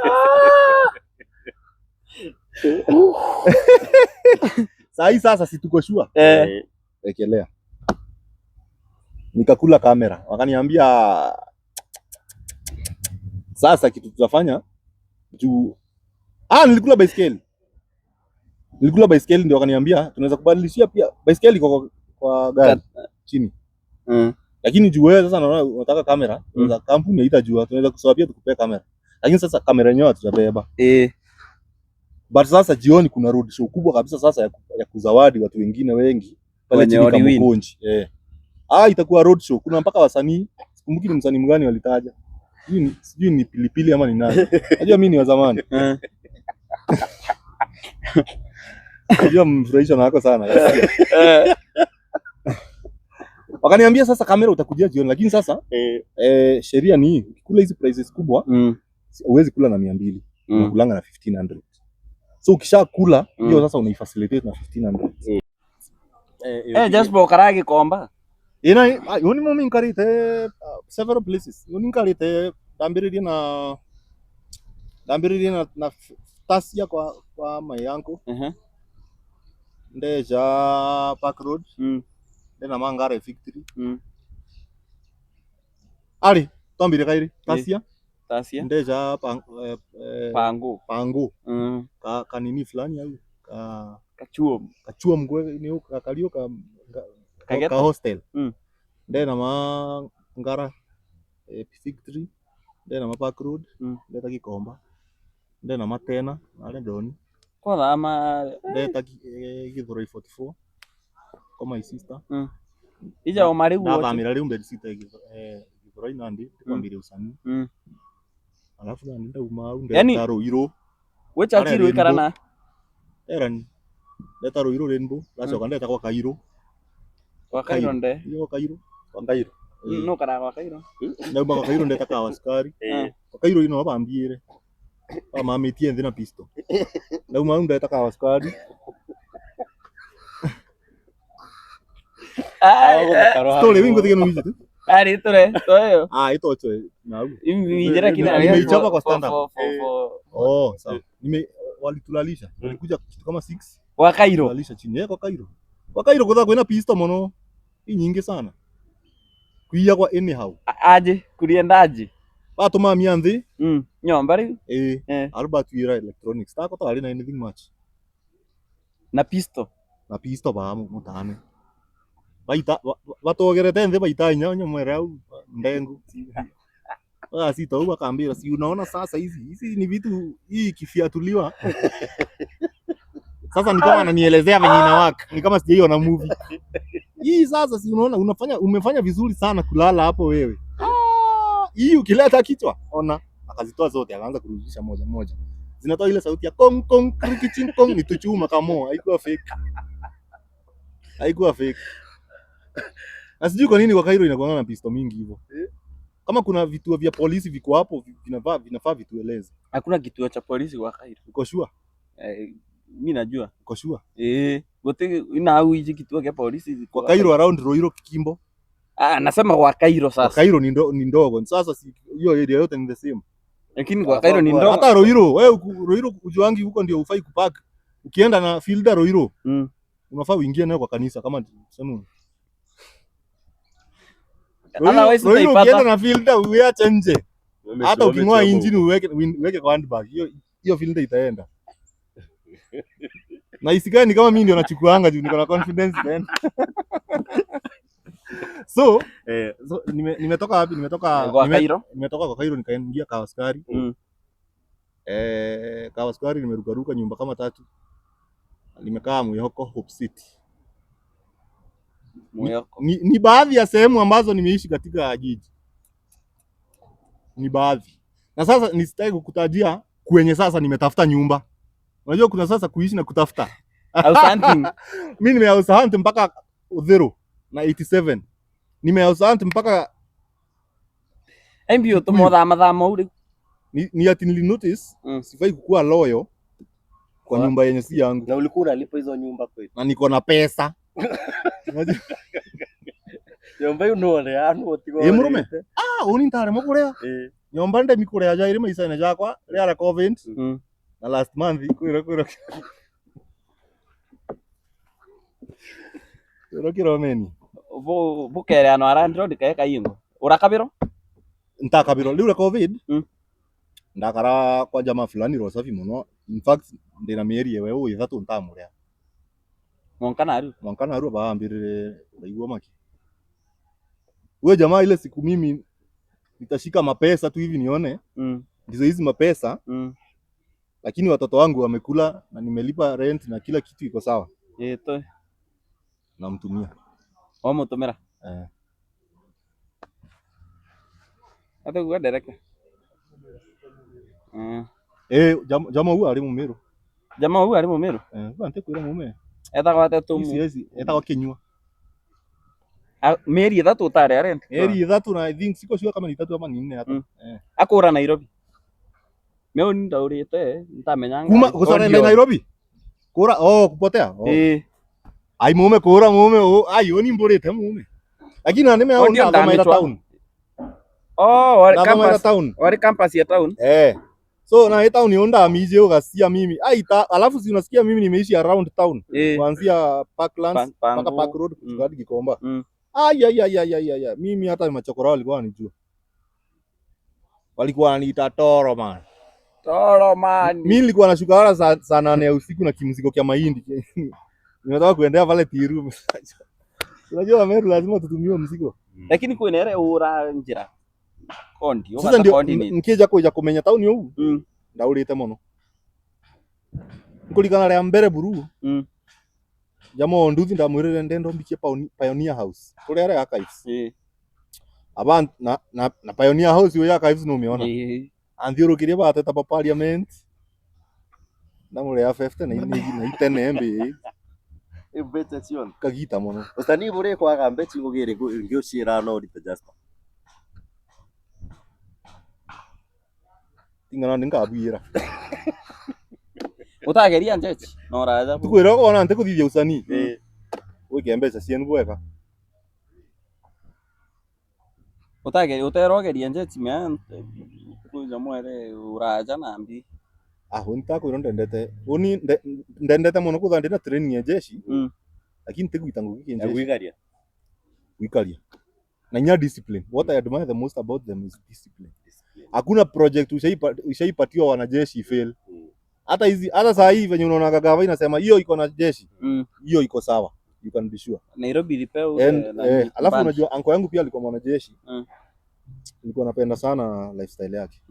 Saa hii sasa si tuko sure. Wekelea. Nikakula kamera. Wakaniambia sasa kitu tutafanya juu nilikula baiskeli ndio wakaniambia tunaweza kubadilishia pia baiskeli kwa gari chini. Lakini juu wewe sasa naona unataka kamera, unaweza kampuni haitajua, tunaweza kusawapia tukupea kamera. Lakini sasa kamera yenyewe tutabeba. But sasa jioni kuna road show kubwa kabisa sasa ya kuzawadi watu wengine wengi pale chini kama Mkonji. Itakuwa road show. Kuna mpaka wasanii, sikumbuki ni msanii mgani walitaja. Sijui ni Pilipili ama ni nani. Najua mimi ni wa zamani. Najua mfurahisha na wako sana. Wakaniambia sasa kamera utakujia jioni, lakini sasa sheria ni ukikula hizi prices kubwa huwezi kula na 200. Unakulanga na 1500. So ukishakula hiyo sasa unaifacilitate na 1500. just bokara gikomba Yoni mumi nkarite several places. Yoni nkarite dambiririe na Tasia kwa my uncle. Ndeja Park Road. Ndena Mangare Victory. Ali tambire kairi Tasia. Ndeja Pango. Kanini fulani au kachuo mgwe ni kalio ka hostel. Ndena Mangara Victory. Ndena Park Road. Ndeta Gikomba. Ndena Matena ale doni kwa thama ndeta Githurai 44 kwa my sister. ija omari guo ndamira riu mbed sita Githurai Nandi kwambire usani. Alafu nda uma ndeta Ruiru wecha kiro ikarana erani ndeta Ruiru Rainbow gacoka ndeta kwa Kairo nde yo Kairo no kara kwa Kairo ndauma kwa Kairo ndeta kwa askari kwa Kairo ino bambire mamitie nthi na pisto ndauma ndeta kwa askari story wingo tigeno wizi ari tore toyo itocho na imijera kina nimeichapa kwa stand up sawa walitulalisha walikuja kitu kama 6 wa Kairo walisha chini kwa Kairo kutha kwina pisto mono nyingi sana kuia kwa anyhow aje kuriendaje batuma mianthi nyomba riu Albert Wira Electronics tako twari na anything much na pisto ba mutane baita batogerete nthi baita inya mwera au ndengu sita huwa kaambia si unaona sasa hizi ni vitu hii kifiatuliwa sasa ni kama ananielezea venye inawaka ni kama sijaiona movie hii sasa si unaona umefanya vizuri sana kulala hapo wewe hii ukileta kichwa ona akazitoa zote akaanza kurudisha moja moja zinatoa ile sauti ya kong kong krikichin kong ni tuchuma kama haikuwa fake na sijui kwa nini kwa Kairo inakuanga na pisto mingi hivyo kama kuna vituo vya polisi viko hapo vinafaa vitueleze. Hakuna kituo cha polisi kwa Kairo. Uko sure? Mimi najua. Uko sure? Wote ina au hizi kituo cha polisi kwa Kairo around Roiro Kikimbo. Nasema kwa Kairo sasa. Kwa Kairo ni ndogo. Sasa si hiyo area yote ni the same. Lakini kwa Kairo ni ndogo. Hata Roiro, wewe Roiro ujuangi huko ndio ufai kupark. Ukienda na fielder Roiro, unafaa uingie nayo kwa kanisa kama sema. Otherwise utaipata. Ukienda na fielder uache nje. Hata uking'oa engine uweke kwa handbag. Hiyo fielder itaenda. Na isikani kama mimi ndio nachukuanga juu niko na confidence then. So nimetoka wapi? Nimetoka kwa Kairo nikaingia Kawaskari. Kawaskari nimerukaruka nyumba kama 3. Nimekaa Mwihoko Hope City. Ni baadhi ya sehemu ambazo nimeishi katika jiji. Ni baadhi. Na sasa nisitaki kukutajia kwenye sasa nimetafuta nyumba. Unajua kuna sasa kuishi na kutafuta. House hunting. Mimi nimehouse hunt mpaka 0 na 87. Nimehouse hunt mpaka mbio tumothama uri. Ni ati nili notice sifai kukua loyo kwa nyumba yenye si yangu. Na ulikuwa unalipa hizo nyumba kweli? Na niko na pesa. Nyumba unone anu otigo. Murume. Uni ntare mukurea. Nyumba nde mikurea jairi maisa ine jakwa ria Covent. Na last month kwira. Kiromeni. Bukere ano arandro ndikaeka yingo. Urakabiro? Ntakabiro liure COVID. Ndakara kwa jamaa fulani Rosafi muno. In fact ndina mieri yewe u 3 ntamurea. Mwankana aru baambire baigwa maki. Wewe jamaa ile siku mimi nitashika mapesa tu hivi nione. Ndizo hizi mapesa. Lakini watoto wangu wamekula na nimelipa rent na kila kitu iko sawa. To. Namtumia. Wamutumira. Hata kwa direct. Jamaa huyu ali Mumeru. Bante kuira mume. Eta kwa tatu. Eta kwa Kenyua. Meri 3 utare rent. Meri 3 na I think siko sure kama ni 3 ama ni 4 hata. Akora Nairobi. Meu ndaurite ntamenya Kuma kusana na Nairobi. Kura kupotea. Ai mume kura mume ai oni mborete mume. Lakini na nime Ndio aonda Maira town. Wari campus ya town. So na town yonda mije ugasia mimi. Ai alafu si unasikia mimi nimeishi around town. Kuanzia Parklands mpaka Park Road hadi Gikomba. Ai. Mimi hata machokora walikuwa wanijua. Walikuwa wananiita Toro man. Toro man. Mimi nilikuwa nashuka hara saa 8 ya usiku na kimzigo kia mahindi. Nimetoka kuendea pale Tiru. Unajua Meru lazima tutumie mzigo. Lakini kwa nere ura njira. Kondi. Sasa ndio nkija kuja kumenya tauni huu. Ndaurite muno. Nkulikana ria mbere buru. Jamo nduthi ndamwirire ndendo mbikie Pioneer House. Kuria ria archives. Aba na Pioneer House yo archives no umeona. Anthiurukirie bateta pa parliament. Ndamure ya 50 na 10 MB. Imbetation. Kagita muno. Usani bure kwaga mbeti ngugire ngioshira no rita Jasper. Tingana ndingabwira. Utageria njechi no raja. Tukwira ko ona ntikuthithia usani. Wike mbeca cienu bwega. Uterogeria njechi man. Kuja mwere uraja nambi. Nitakwira ndendete. Uni ndendete muno kutha ndina training ya jeshi. Lakini tiguita ngugi jeshi. Wikaria. Na nya discipline. What I admire the most about them is discipline. Hakuna project ushaipatiwa wanajeshi fail. Hata saa hii venye unaona gava inasema hiyo iko na jeshi. Hiyo iko sawa. You can be sure. Nairobi lipeu. Alafu unajua anko yangu pia alikuwa mwanajeshi. Nilikuwa napenda sana lifestyle yake.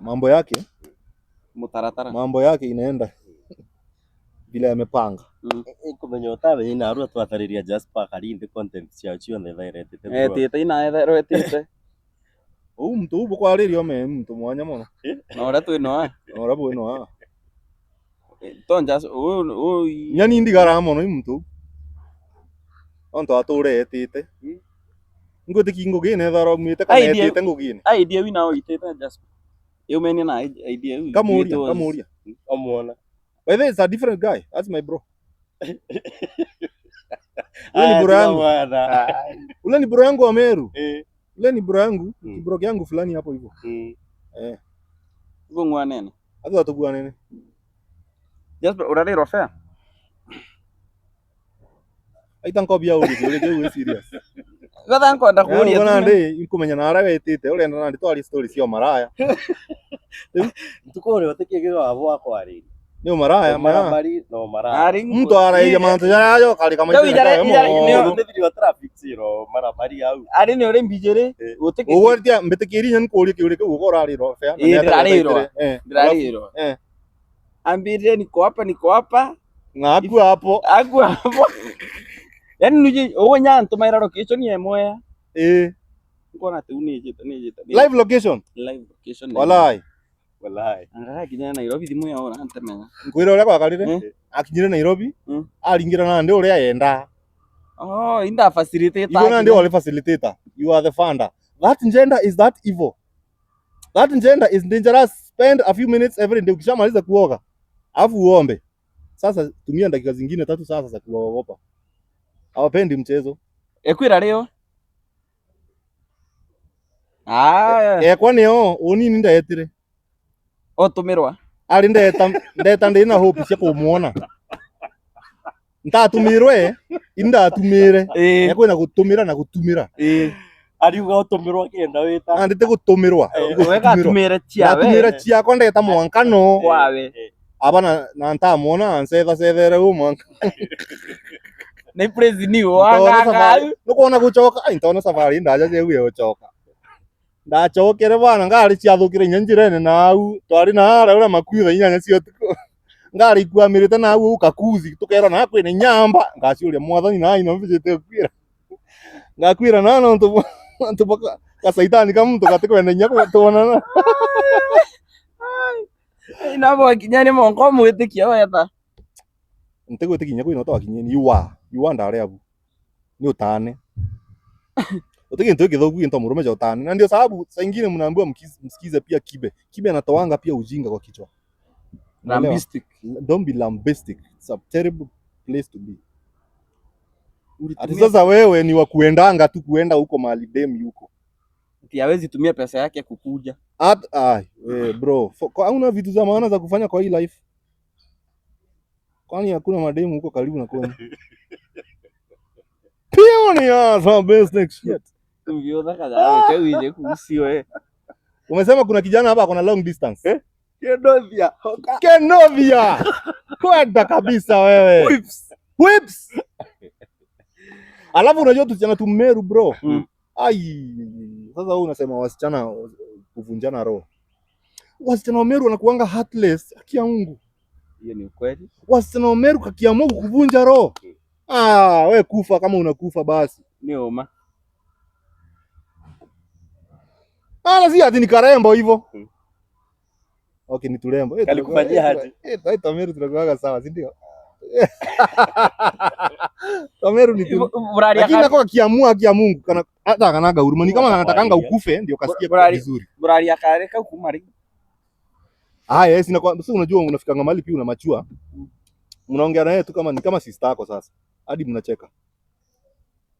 Mambo yake mutaratara. Mambo yake inaenda bila amepanga. Kumenyota venye na arua twathariria Jasper karinde content cia ciothe thairete. Tete ina etherete. Mtu ubu kwa rĩrĩo me mtu mwanya muno. Na ora twino Ora bwino Tonjas nyani ndigara muno mtu. Onto ature etete. Ngoti ngugine tharo mwite kana etete ngugine. Idea wina oitete Jasper. You mean na idea wi. Kamuria. Omuona. By the way, it's a different guy. That's my bro. Ule ni bro yangu wa Meru. Ule ni bro yangu, bro yangu fulani hapo hivyo. Hivyo ngwa nene. Hata atugua nene. Jasper urariro fair. Aita nkobia uri serious. Gatha nkonda kuuria. Ngona ndi kumenya na ara wetite uri ndana ndi twari story cio maraya. Tukore otekie gigo abo akwari. Ni maraya maraya no maraya. Mtu araia mantu yayo kali kama ni ndio traffic zero marabari au. Ari ni uri mbijere otekie. Uwertia mbetekiri nyan kuuria kiuria kiu gorariro fair. Ndirariro. Ambire niko hapa. Ngaku hapo. Yaani nuje onya ntumaira location yemwe. Ngona tu nijita. Live location. Walai. Anga kinya Nairobi thimu ya ora ntamenya. Ngwira ura kwakarire akinyire Nairobi aringira na ndi uria yenda. Inda facilitator. Igona ndi ole facilitator. You are the founder. That gender is that evil. That gender is dangerous. Spend a few minutes every day ukishamaliza kuoga. Alafu uombe. Sasa tumia dakika zingine 3 sasa za kuogopa. Hawapendi mchezo. Ekwira leo. Kwani oni ninda etire. Tumirwa. Ari ndeta ndina hope cia kumuona. Ntatumirwe inda tumire. Kwina gutumira na gutumira. Ari ugotumirwa kenda wita. Ndite gutumirwa. Wega tumire cia we. Tumira cia ko ndeta mwankano. Kwawe. Aba na ntamuona ansethere umwanka. Na praise ni wanga. Nukuona gucoka intona safari ndaja jewe gucoka. Ndacokere bana ngari ciathukire nyanjirene nau twari na ara ura makuitha inyanya cio tuko. Ngari kwamirite nau ukakuzi tukera na kwina nyamba ngaciuria mwathani na ino mvijite kwira. Ngakwira nana ntu baka kasaitani kama mtu katikwenda nyako tuonana. Inabo kinyani monko mwitikia weta. Ntegwitikinya kwina twakinye ni yuwa ndare abu. Ni utane. Utaki nitoke thogu into murume cha utani. Na ndio sababu saa nyingine mnaambiwa msikize pia Kibe. Kibe anatoanga pia ujinga kwa kichwa. Lambistic. Don't be lambistic. It's a terrible place to be. Ati sasa wewe ni wa kuendanga tu kuenda huko mahali dem yuko. Ati hawezi tumia pesa yake kukuja. Bro, hauna vitu za maana za kufanya kwa hii life. Kwani hakuna mademu huko karibu na kwenu? Pioneers are best next shit. Tumviona kadhaa wewe kuhusiwe. Umesema kuna kijana hapa kuna long distance. Kenovia. Kwenda kabisa wewe. Whips. Alafu unajua tusichana tumeru bro. Sasa wewe unasema wasichana kuvunjana roho. Wasichana wa Meru wanakuanga heartless, haki ya Mungu. Hiyo ni ukweli. Wasichana wa Meru kakiamua kuvunja roho. We kufa kama unakufa basi. Ni oma. Si ati ni karembo hivyo. Okay, ni turembo. Kalikufanyia hadi. Taita Meru tunakuanga sawa, si ndio? Meru ni tu. Lakini nako kiamua haki ya Mungu kana hata kanaga huruma. Ni kama anatakanga ukufe ndio kasikia vizuri. Burari akareka kumari. Yes, sasa unajua unafikanga mahali pia unamachua. Mnaongea naye tu kama ni kama sister yako sasa. Hadi mnacheka.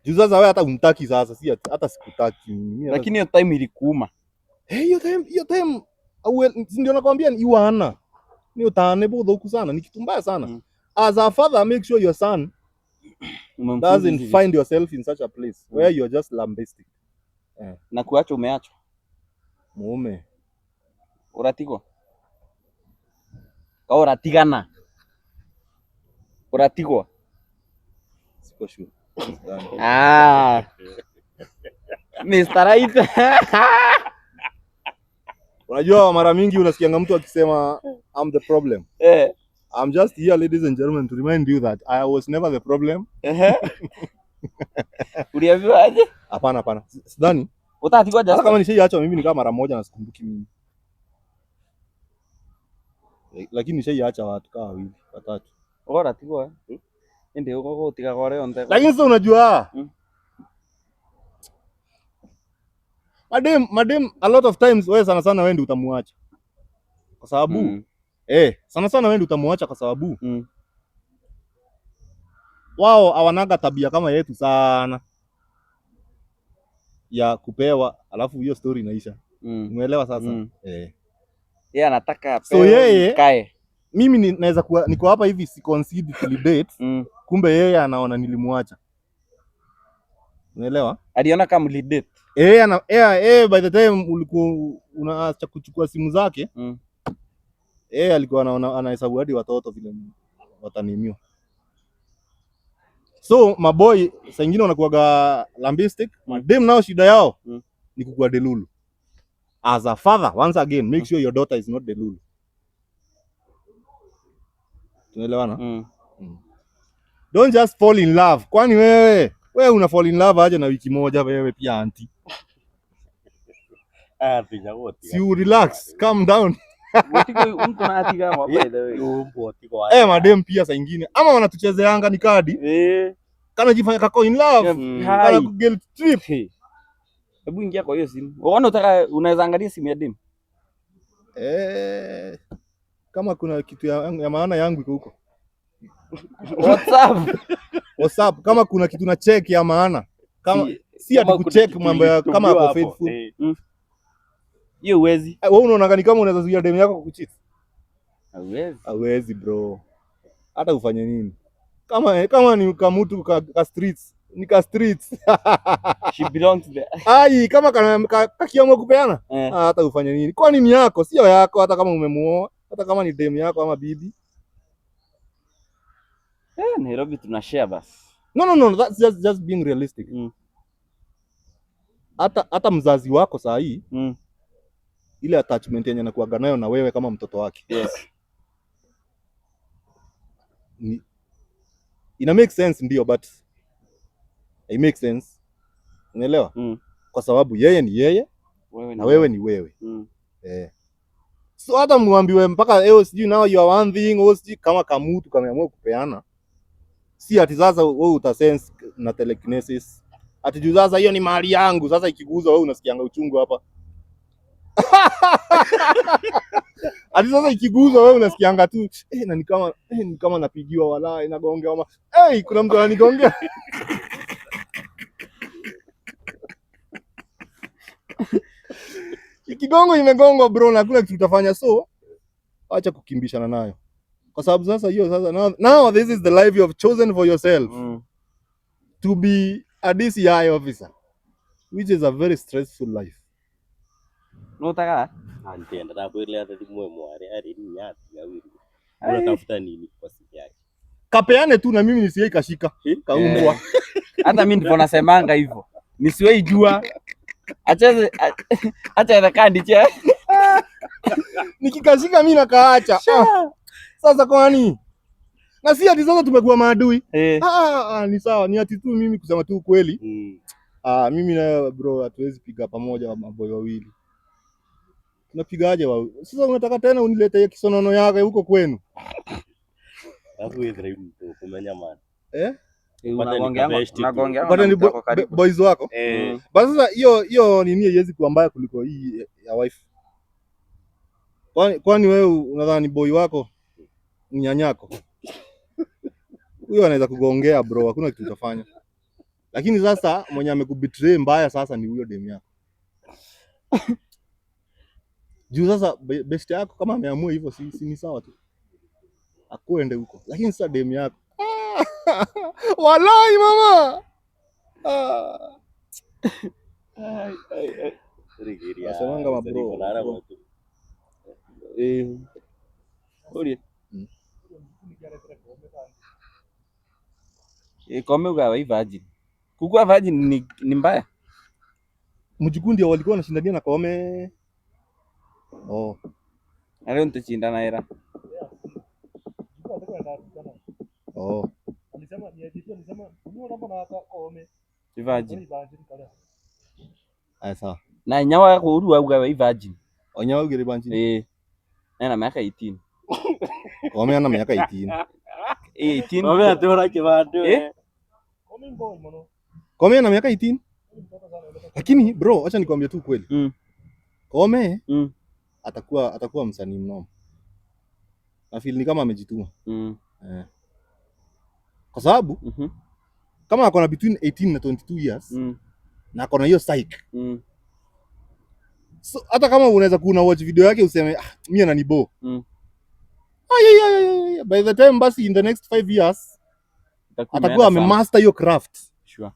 Juu sasa wewe hata unitaki sasa, si hata sikutaki. Lakini hiyo time ilikuuma. Hiyo time ndio nakwambia ni wana. Ni utane bodho huku sana, ni kitu mbaya sana. As a father, make sure your son doesn't find yourself in such a place where you're just lambasting. Na kuacha umeachwa. Mume. Uratigwa. Ka uratigana. Uratigwa. Siko sure. Mr. Right. Unajua mara mingi unasikianga mtu akisema I'm the problem. I'm just here, ladies and gentlemen, to remind you that I was never the problem. Uliambiwa aje? Hapana. Sidhani. Utatigwa just. Kama nishaiacha mimi ni kama mara moja na sikumbuki mimi. Lakini nishaiacha watu kama wawili, watatu. Uratigwa. Ndio uko utiga kwa leo ndio. Lakini sasa unajua madem a lot of times wewe sana wewe ndio utamuacha. Kwa sababu sana wewe ndio utamuacha kwa sababu wao hawanaga tabia kama yetu sana ya kupewa alafu hiyo story inaisha. Umeelewa sasa? Yeye anataka so yeye kae. Mimi naweza kuwa niko hapa hivi si concede to date. Kumbe yeye anaona nilimuacha. Unaelewa? Aliona kama mlidate. By the time ulikuwa unaacha kuchukua simu zake, alikuwa anahesabu hadi watoto vile watanimiwa. So maboy saa nyingine wanakuwaga lambistic, madem nao shida yao ni kukua delulu. As a father, once again, make sure your daughter is not delulu. Tunaelewana? Don't just fall in love. Kwani wewe una fall in love aje na wiki moja wewe pia auntie? Si relax, calm down. Madem pia saa nyingine ama wanatuchezeanga ni kadi. Kana jifanya kako in love. Kana guilt trip. Hebu ingia kwa hiyo simu. Unaweza angalia simu ya dem. Kama kuna kitu ya maana yangu iko huko. WhatsApp kama kuna kitu na check ya maana. Kama si ati kucheck mambo ya kama hapo faithful. Hiyo huwezi. Wewe unaona ni kama unaweza zuia dem yako kukucheat? Hauwezi bro. Hata ufanye nini? Kama ni mtu ka streets, ni ka streets. She belongs there. Kama kakiamua kupeana, hata ufanye nini? Kwani ni yako, sio yako hata kama umemuoa, hata kama ni dem yako ama bibi. Nairobi tuna share basi. No, that's just being realistic. Hata mzazi wako saa hii ile attachment yenye anakuaga nayo na wewe kama mtoto wake. Yes. Ina make sense ndio, but it makes sense. Unaelewa? Kwa sababu yeye ni yeye na wewe ni wewe. So hata muambiwe mpaka sijui now you are one thing, sijui kama kamutu kameamua kupeana. Si ati sasa wewe utasense na telekinesis Ati juu sasa hiyo ni mali yangu. Sasa ikiguzwa wewe unasikianga uchungu hapa. Ati sasa ikiguzwa wewe unasikianga tu na ni kama napigiwa wala inagongewa ama kuna mtu ananigongea. Ikigongo imegongwa bro, na hakuna kitu utafanya, so acha kukimbishana nayo. Kwa sababu sasa hiyo sasa now this is the life you have chosen for yourself. To be a DCI officer, which is a very stressful life. No taka. Antienda takwelea tadi mware ari ni nyati gawiri. Unatafuta nini kwa siku yake? Kapeane tu na mimi nisiwe kashika. Kaumbwa. Hata mimi ndivyo nasemanga hivyo. Nisiwe jua. Acha ile kandi che. Nikikashika mimi nakaacha. Sasa kwa nini? Na si ati sasa tumekuwa maadui. Ni sawa, ni ati tu mimi kusema tu kweli. Mimi na bro hatuwezi piga pamoja maboy wawili. Tunapigaje wao? Sasa unataka tena unilete kisonono yake huko kwenu? Alafu wewe mtu kumenya man. Unagongeanga kwa karibu. Boys wako? Basi sasa hiyo nini haiwezi kuwa mbaya kuliko hii ya wife. Kwani wewe unadhani boy wako ni nyanyako? Huyo anaweza kugongea bro, hakuna kitu utafanya. Lakini sasa mwenye amekubetray mbaya sasa ni huyo demu yako. Juu sasa best yako kama ameamua hivyo si ni sawa tu. Akuende huko. Lakini sasa demu yako. Walai mama. Asemanga mabro. Ori. Kome ugawa hii virgin. Kukua virgin ni mbaya. Mjukuu ndio walikuwa wanashindania na Kome. Leo nitashindana era. Alisema ni editor alisema unaona mbona Kome. Virgin. Sawa. Na nyawa yako uruwa ugawa hii virgin. Onyawa ugere banji. Na miaka 18. Kome ana miaka 18. 18. Kome atora kibando. Kome ana miaka 18. Lakini bro, acha nikwambie tu kweli. Kome atakuwa msanii mnoma. Na feel ni kama amejituma. Kwa sababu kama ako na between 18 na 22 years na ako na hiyo psych. So hata kama unaweza kuona watch video yake useme mimi ananibo. By the time basi in the next 5 years atakuwa amemaster hiyo craft. Sure.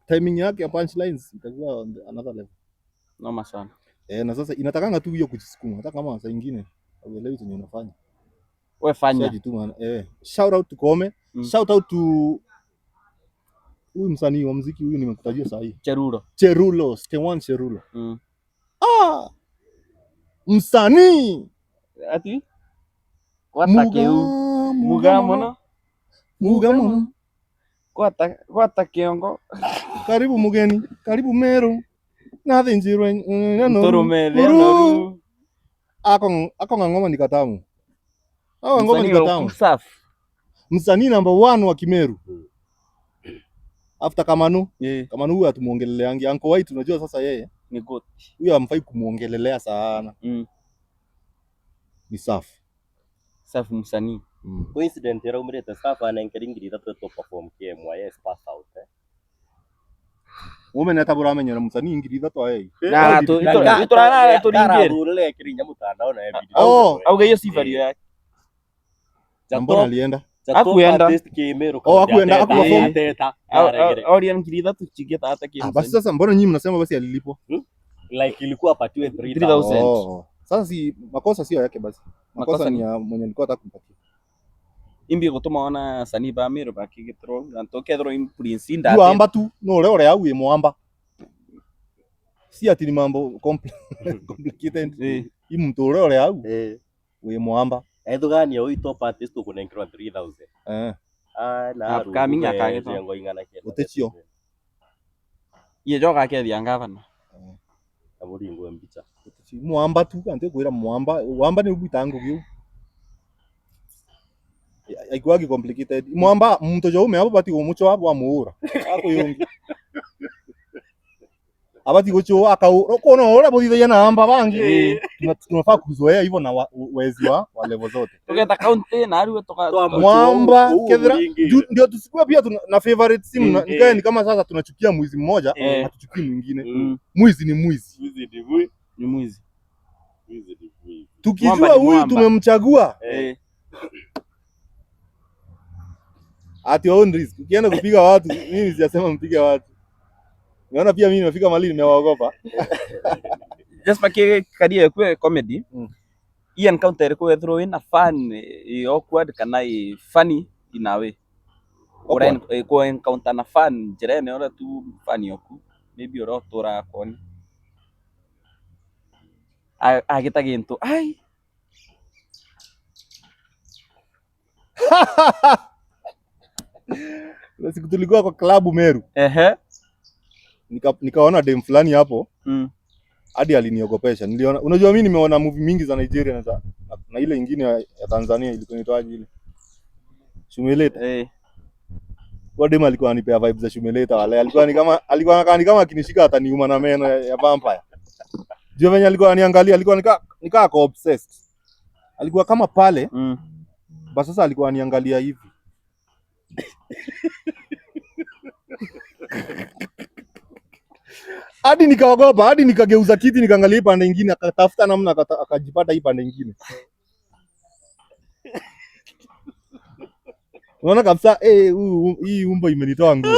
Timing yake ya punchlines itakuwa on another level. Noma sana. Na sasa inatakanga tu hiyo kujisukuma. Hata kama saa nyingine uelewi chenye unafanya. Wewe fanya. Shout out to Kome. Shout out to huyu msanii wa muziki huyu nimekutajia saa hii. Cherulo, Stewan Cherulo. Msanii. Ati? Mugamono. Kwata kiongo. Karibu mugeni, karibu Meru. Nothing zero Toromele. Ako ngoma ni katamu. Ngoma ni katamu. Msanii number 1 wa Kimeru. After Kamanu. Kamanu huyu atumuongeleleangi. Uncle White unajua sasa yeye ni good. Huyu hamfai kumuongelelea sana. Ni safi. Safi msanii. Coincident era umreta safa na nkeringirira to perform KMY yes pass out. Women atabura amenyera musanii ingirira to yeye. Na itorana turingere. Ule kirinya mutandao na video. Au hiyo si value yake. Mbona alienda? Hakuenda. Hakuenda akuperform teta. Audience ngirira tuchigeta hata KMY. Basi sasa mbona nyinyi mnasema basi alilipwa? Like ilikuwa apatiwe 3000. Sasa si makosa sio yake basi. Makosa ni ya mwenye alikuwa anataka kumpatia. Imbi gutuma ona sani ba Meru bakigitro antoke thro in prince inda. Tu amba tu no ore au mwamba. Si ati ni mambo complicated. Mtu ore au. We mwamba. Edo gani yo top artist ko na 3000. Na upcoming akage yango ingana kiasi. Utechio. Ye joga ke diangavana. Aburi ngo mbicha. Mwamba tu ante kwira mwamba ni ubitango kiu. Haikuwagi complicated. Mwamba mtoto ume hapo bati umucho hapo amuura. Hapo yongi. abati gocho akau kono ora bodhi na amba bangi tunafaa kuzoea hivyo na wezi wa level zote tugeta county na ariwe mwamba kedra ndio tusikue pia na favorite simu nikae ni kama sasa tunachukia mwizi mmoja hatuchukii mwingine mwizi ni mwizi ni mwizi tukijua huyu tumemchagua at your own risk. Ukienda kupiga watu, mimi sijasema mpige watu. Unaona pia mimi nimefika mahali nimewaogopa. Just pake kadia kwa comedy. Hii encounter ko throw in a fun awkward kana funny in a way. Ora ko encounter na fun jirene ora tu funny oku. Maybe ora tora kon. Agita gento. Ai. Siku tulikuwa kwa klabu Meru. Nikaona dem fulani hapo. Hadi aliniogopesha. Niliona, unajua mimi nimeona movie mingi za Nigeria na ile nyingine ya Tanzania ilikuwa inaitwaje ile? Shumeleta. Kwa dem alikuwa ananipea vibes za Shumeleta wale. Alikuwa kama akinishika ataniuma na meno ya vampire. Jua venye alikuwa ananiangalia, alikuwa nikaa ako obsessed. Alikuwa kama pale. Basi sasa alikuwa ananiangalia hivi. Hadi nikaogopa, hadi nikageuza kiti nikaangalia pande nyingine, akatafuta namna akajipata hii pande nyingine. Unaona kabisa hii umbo imenitoa nguo.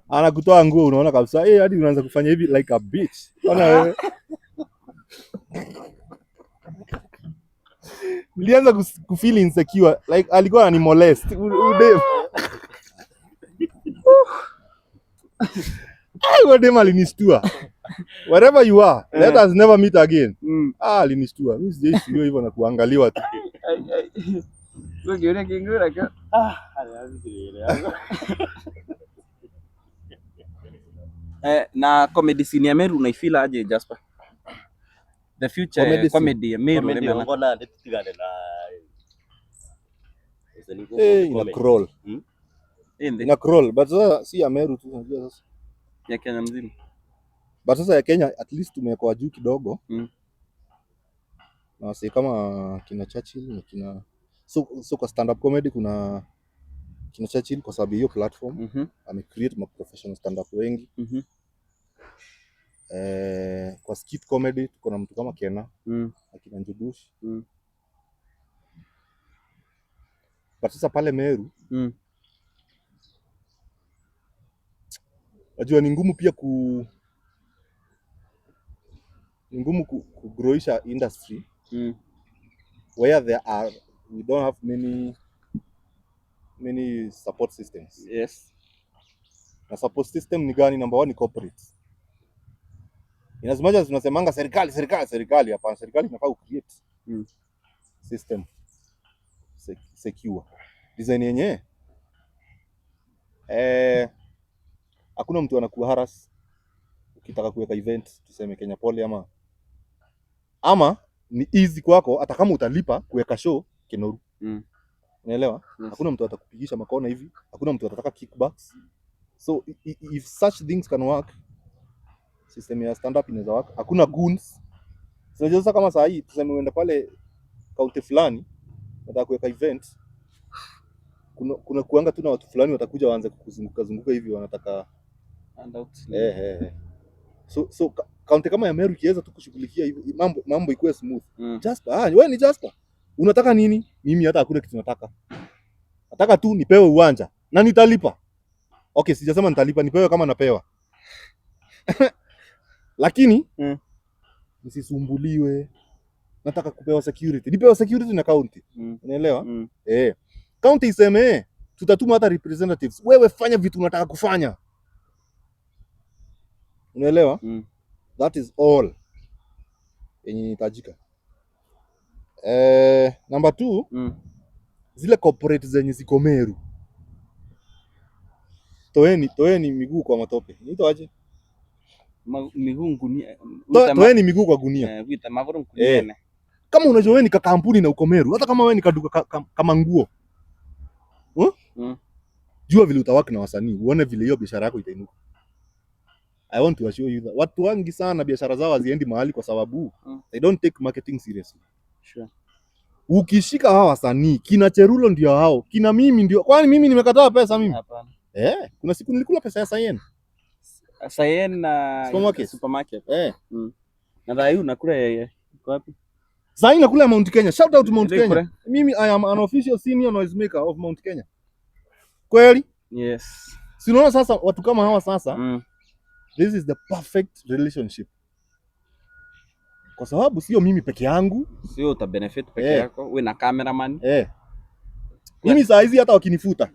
Anakutoa nguo unaona kabisa hadi unaanza kufanya hivi like a bitch. Unaona wewe. Nilianza kufeel insecure like alikuwa ananimolest. Udem. Udem alinistua. Wherever you are, let us never meet again. Alinistua. Mimi sijaisikia hivyo na kuangaliwa tu. Wewe unaona kingura ka? Na comedy scene ya Meru unaifeel aje Jasper? The future comedy ya Meru mbona nditigane na ina crawl. Ina crawl but sasa si ya Meru tu unajua sasa. Ya Kenya mzima. But sasa ya Kenya at least tumekuwa juu kidogo. Na si kama kina Churchill na kina so kwa stand up comedy kuna kina Churchill kwa sababu hiyo platform ame create ma professional stand up wengi. Kwa skit comedy tuko na mtu kama Kena akina Njugush. But sasa pale Meru najua ni ngumu pia kugrowisha industry where we don't have many support systems. Yes. Na support system ni gani? Number one ni corporate. Inazimaja tunasemanga serikali hapana, serikali inafaa create system secure. Design yenyewe hakuna mtu anakuwa harass ukitaka kuweka event tuseme Kenya Pole ama ni easy kwako hata kama utalipa kuweka show Kenoru. Unaelewa? Hakuna mtu atakupigisha makona hivi, hakuna mtu atataka kickbacks. So if such things can work, system ya stand up inaweza work. Hakuna goons. So sasa kama saa hii tuseme uende pale kaunti fulani nataka kuweka event, kuna kuanga tu na watu fulani watakuja waanze kuzunguka hivi wanataka handouts. So kaunti kama ya Meru kiweza tu kushughulikia hivi mambo ikuwe smooth. Jasper, wewe ni Jasper. Unataka nini? Mimi hata hakuna kitu nataka. Nataka tu nipewe uwanja na nitalipa. Okay, sijasema nitalipa, nipewe kama napewa. Lakini nisisumbuliwe. Nataka kupewa security. Nipewe security na county. Unaelewa? County iseme tutatuma hata representatives. Wewe fanya vitu unataka kufanya. Unaelewa? That is all yenye inahitajika. Number 2, zile corporate zenye ziko Meru. Toeni miguu kwa matope. Niitoaje? Miguu ngunia. Toeni miguu kwa gunia. Vita magoro ngunia. Kama unajua wewe ni kampuni na uko Meru, hata kama wewe ni kaduka kama nguo. Jua vile utawaka na wasanii, uone vile hiyo biashara yako itainuka. I want to assure you that watu wengi sana biashara zao haziendi mahali kwa sababu they don't take marketing seriously. Sure. Ukishika hawa wasanii, kina Cherulo ndio hao, kina mimi ndio. Kwani mimi nimekataa pesa mimi? Hapana. Kuna siku nilikula pesa ya Sayen. Sayen na supermarket. Na Dayu nakula yeye. Iko wapi? Sayen nakula Mount Kenya. Shout out to Mount Kenya. Mimi I am an official senior noise maker of Mount Kenya. Kweli? Yes. Si unaona sasa watu kama hawa sasa, this is the perfect relationship. Kwa sababu sio mimi peke yangu, sio uta benefit peke yako, wewe na cameraman. Mimi saa hizi hata wakinifuta.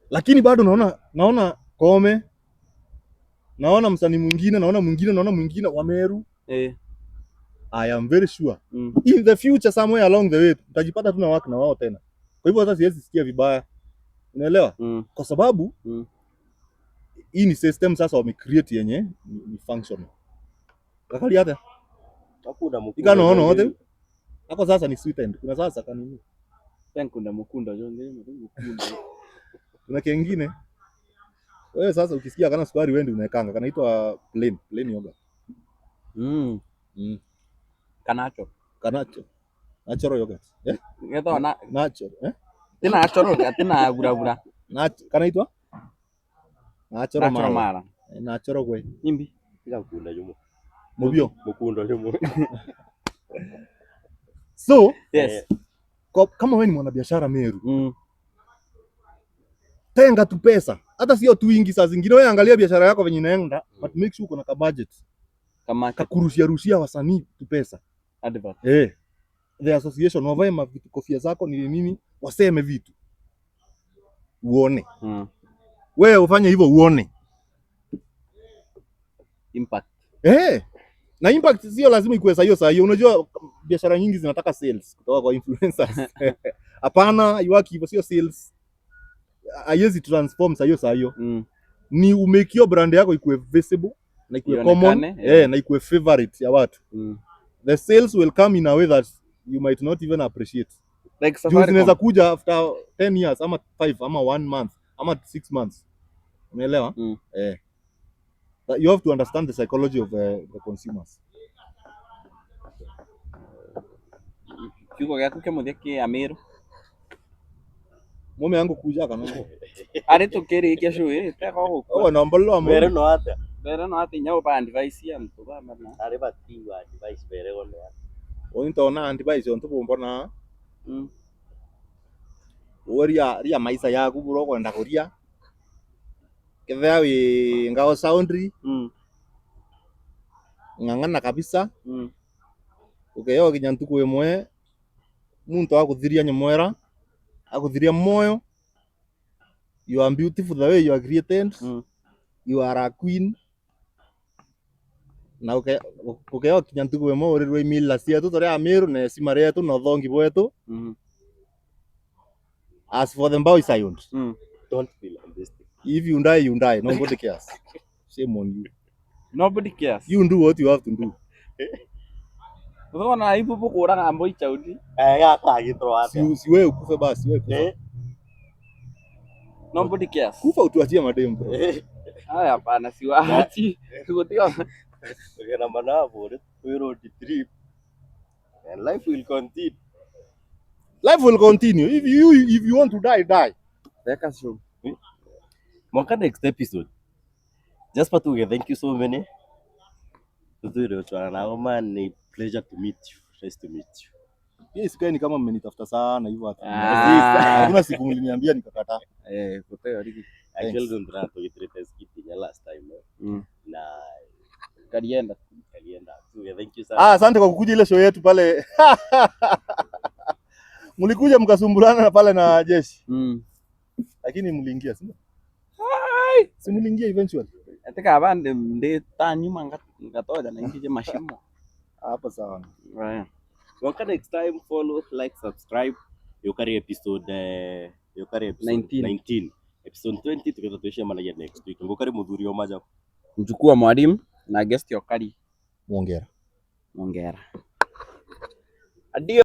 Lakini bado naona Kome. Naona msanii mwingine, naona mwingine wa Meru. I am very sure in the future somewhere along the way tutajipata tuna work na wao tena. Kwa hivyo hata siwezi sikia vibaya. Unaelewa? Kwa sababu hii ni system sasa wame create yenye ni functional. Kakali hata hakuna mkunda. Ikano wote. Hapo sasa ni sweet end. Kuna sasa kanini? Kuna mkunda mkunda. Kuna kingine. Wewe sasa ukisikia kana sukari wewe ndio unaekanga. Kanaitwa plain yogurt. Kanacho. Natural yogurt. Ngeto na natural. Tena natural tena gura. Kanaitwa natural mara. Natural kwe. Nyimbi. Mkunda yumo. Mubio. Mkunda yumo. So, yes. Kama wewe ni mwanabiashara Meru. Tenga tu pesa. Hata sio tu wingi saa zingine wewe angalia biashara yako venye inaenda, but make sure uko na budget. Kama kurushia wasanii tu pesa. Advert. The association wavae mavitu kofia zako ni nini? Waseme vitu. Uone. Wewe ufanye hivyo uone. Impact. Na impact sio lazima ikuwe saa hiyo. Unajua biashara nyingi zinataka sales kutoka kwa influencers. Hapana, iwaki hivyo sio sales. Haiwezi transform saa hiyo. Ni umake your brand yako ikuwe visible na ikuwe common, na ikuwe favorite ya watu. The sales will come in a way that you might not even appreciate. Like Safaricom. Zinaweza kuja after 10 years ama 5 ama 1 month ama 6 months. Umeelewa? You have to understand the psychology of the consumers. Kiko gako kemutheki Ameru. Mume yangu kuja kana. Ari tukiri kesho teko huko. Na mbolo Bere no ata. Bere no ata nyao pa device ya mtu ba mana. Ari batiwa device bere ono. Onitona device onto bombona. Ria maisha yaku buro kwenda kuria. Kethea wi ngao soundry. Ngangana kabisa. Ukeyo kinyantuku imwe. Muntu akuthiria nyamwera. Akuthiria moyo. You are beautiful the way you are created. You are a queen. Na ukeyo kinyantuku imwe urirwe imila cietu tore Ameru na cimare yetu na thongi bwetu. As for the Mbao Zion, don't feel invested. If you die, you die. Nobody cares. Shame on you. Nobody cares. You do what you have to do. Unaona aibu kukura ngambo ichaudi. Yaka agithro ata. Si wewe ukufe basi wewe kufa. Nobody cares. Kufa utuachie madem bro. Haya hapana siwaachi. Sikutia. Ukena manavo we road trip. And life will continue. Life will continue. If you want to die, die. That's true. Mwaka next episode. Just Patuge, thank you so many. Man, pleasure to meet you. Nice to meet you. Yes, ni kama mmenitafuta sana hivyo hata. Hakuna siku mliniambia nikakataa. Kutoa hiki. Actually don't try to get it last time. Na kalienda. Thank you sir. Asante kwa kukuja ile show yetu pale. Mlikuja mkasumbulana pale na jeshi. Lakini mliingia sio? Si mliingia eventually. Atika abande nde tanyuma ngatoja na ingije mashimo. Hapa sawa. Right. Mwaka next time follow, like, subscribe. Yokari episode 19. Episode 20 tukatatuishia manager next week. Ngokari mudhuri omaja. Mjukuu wa mwalimu na guest Yokari Mwongera. Adio.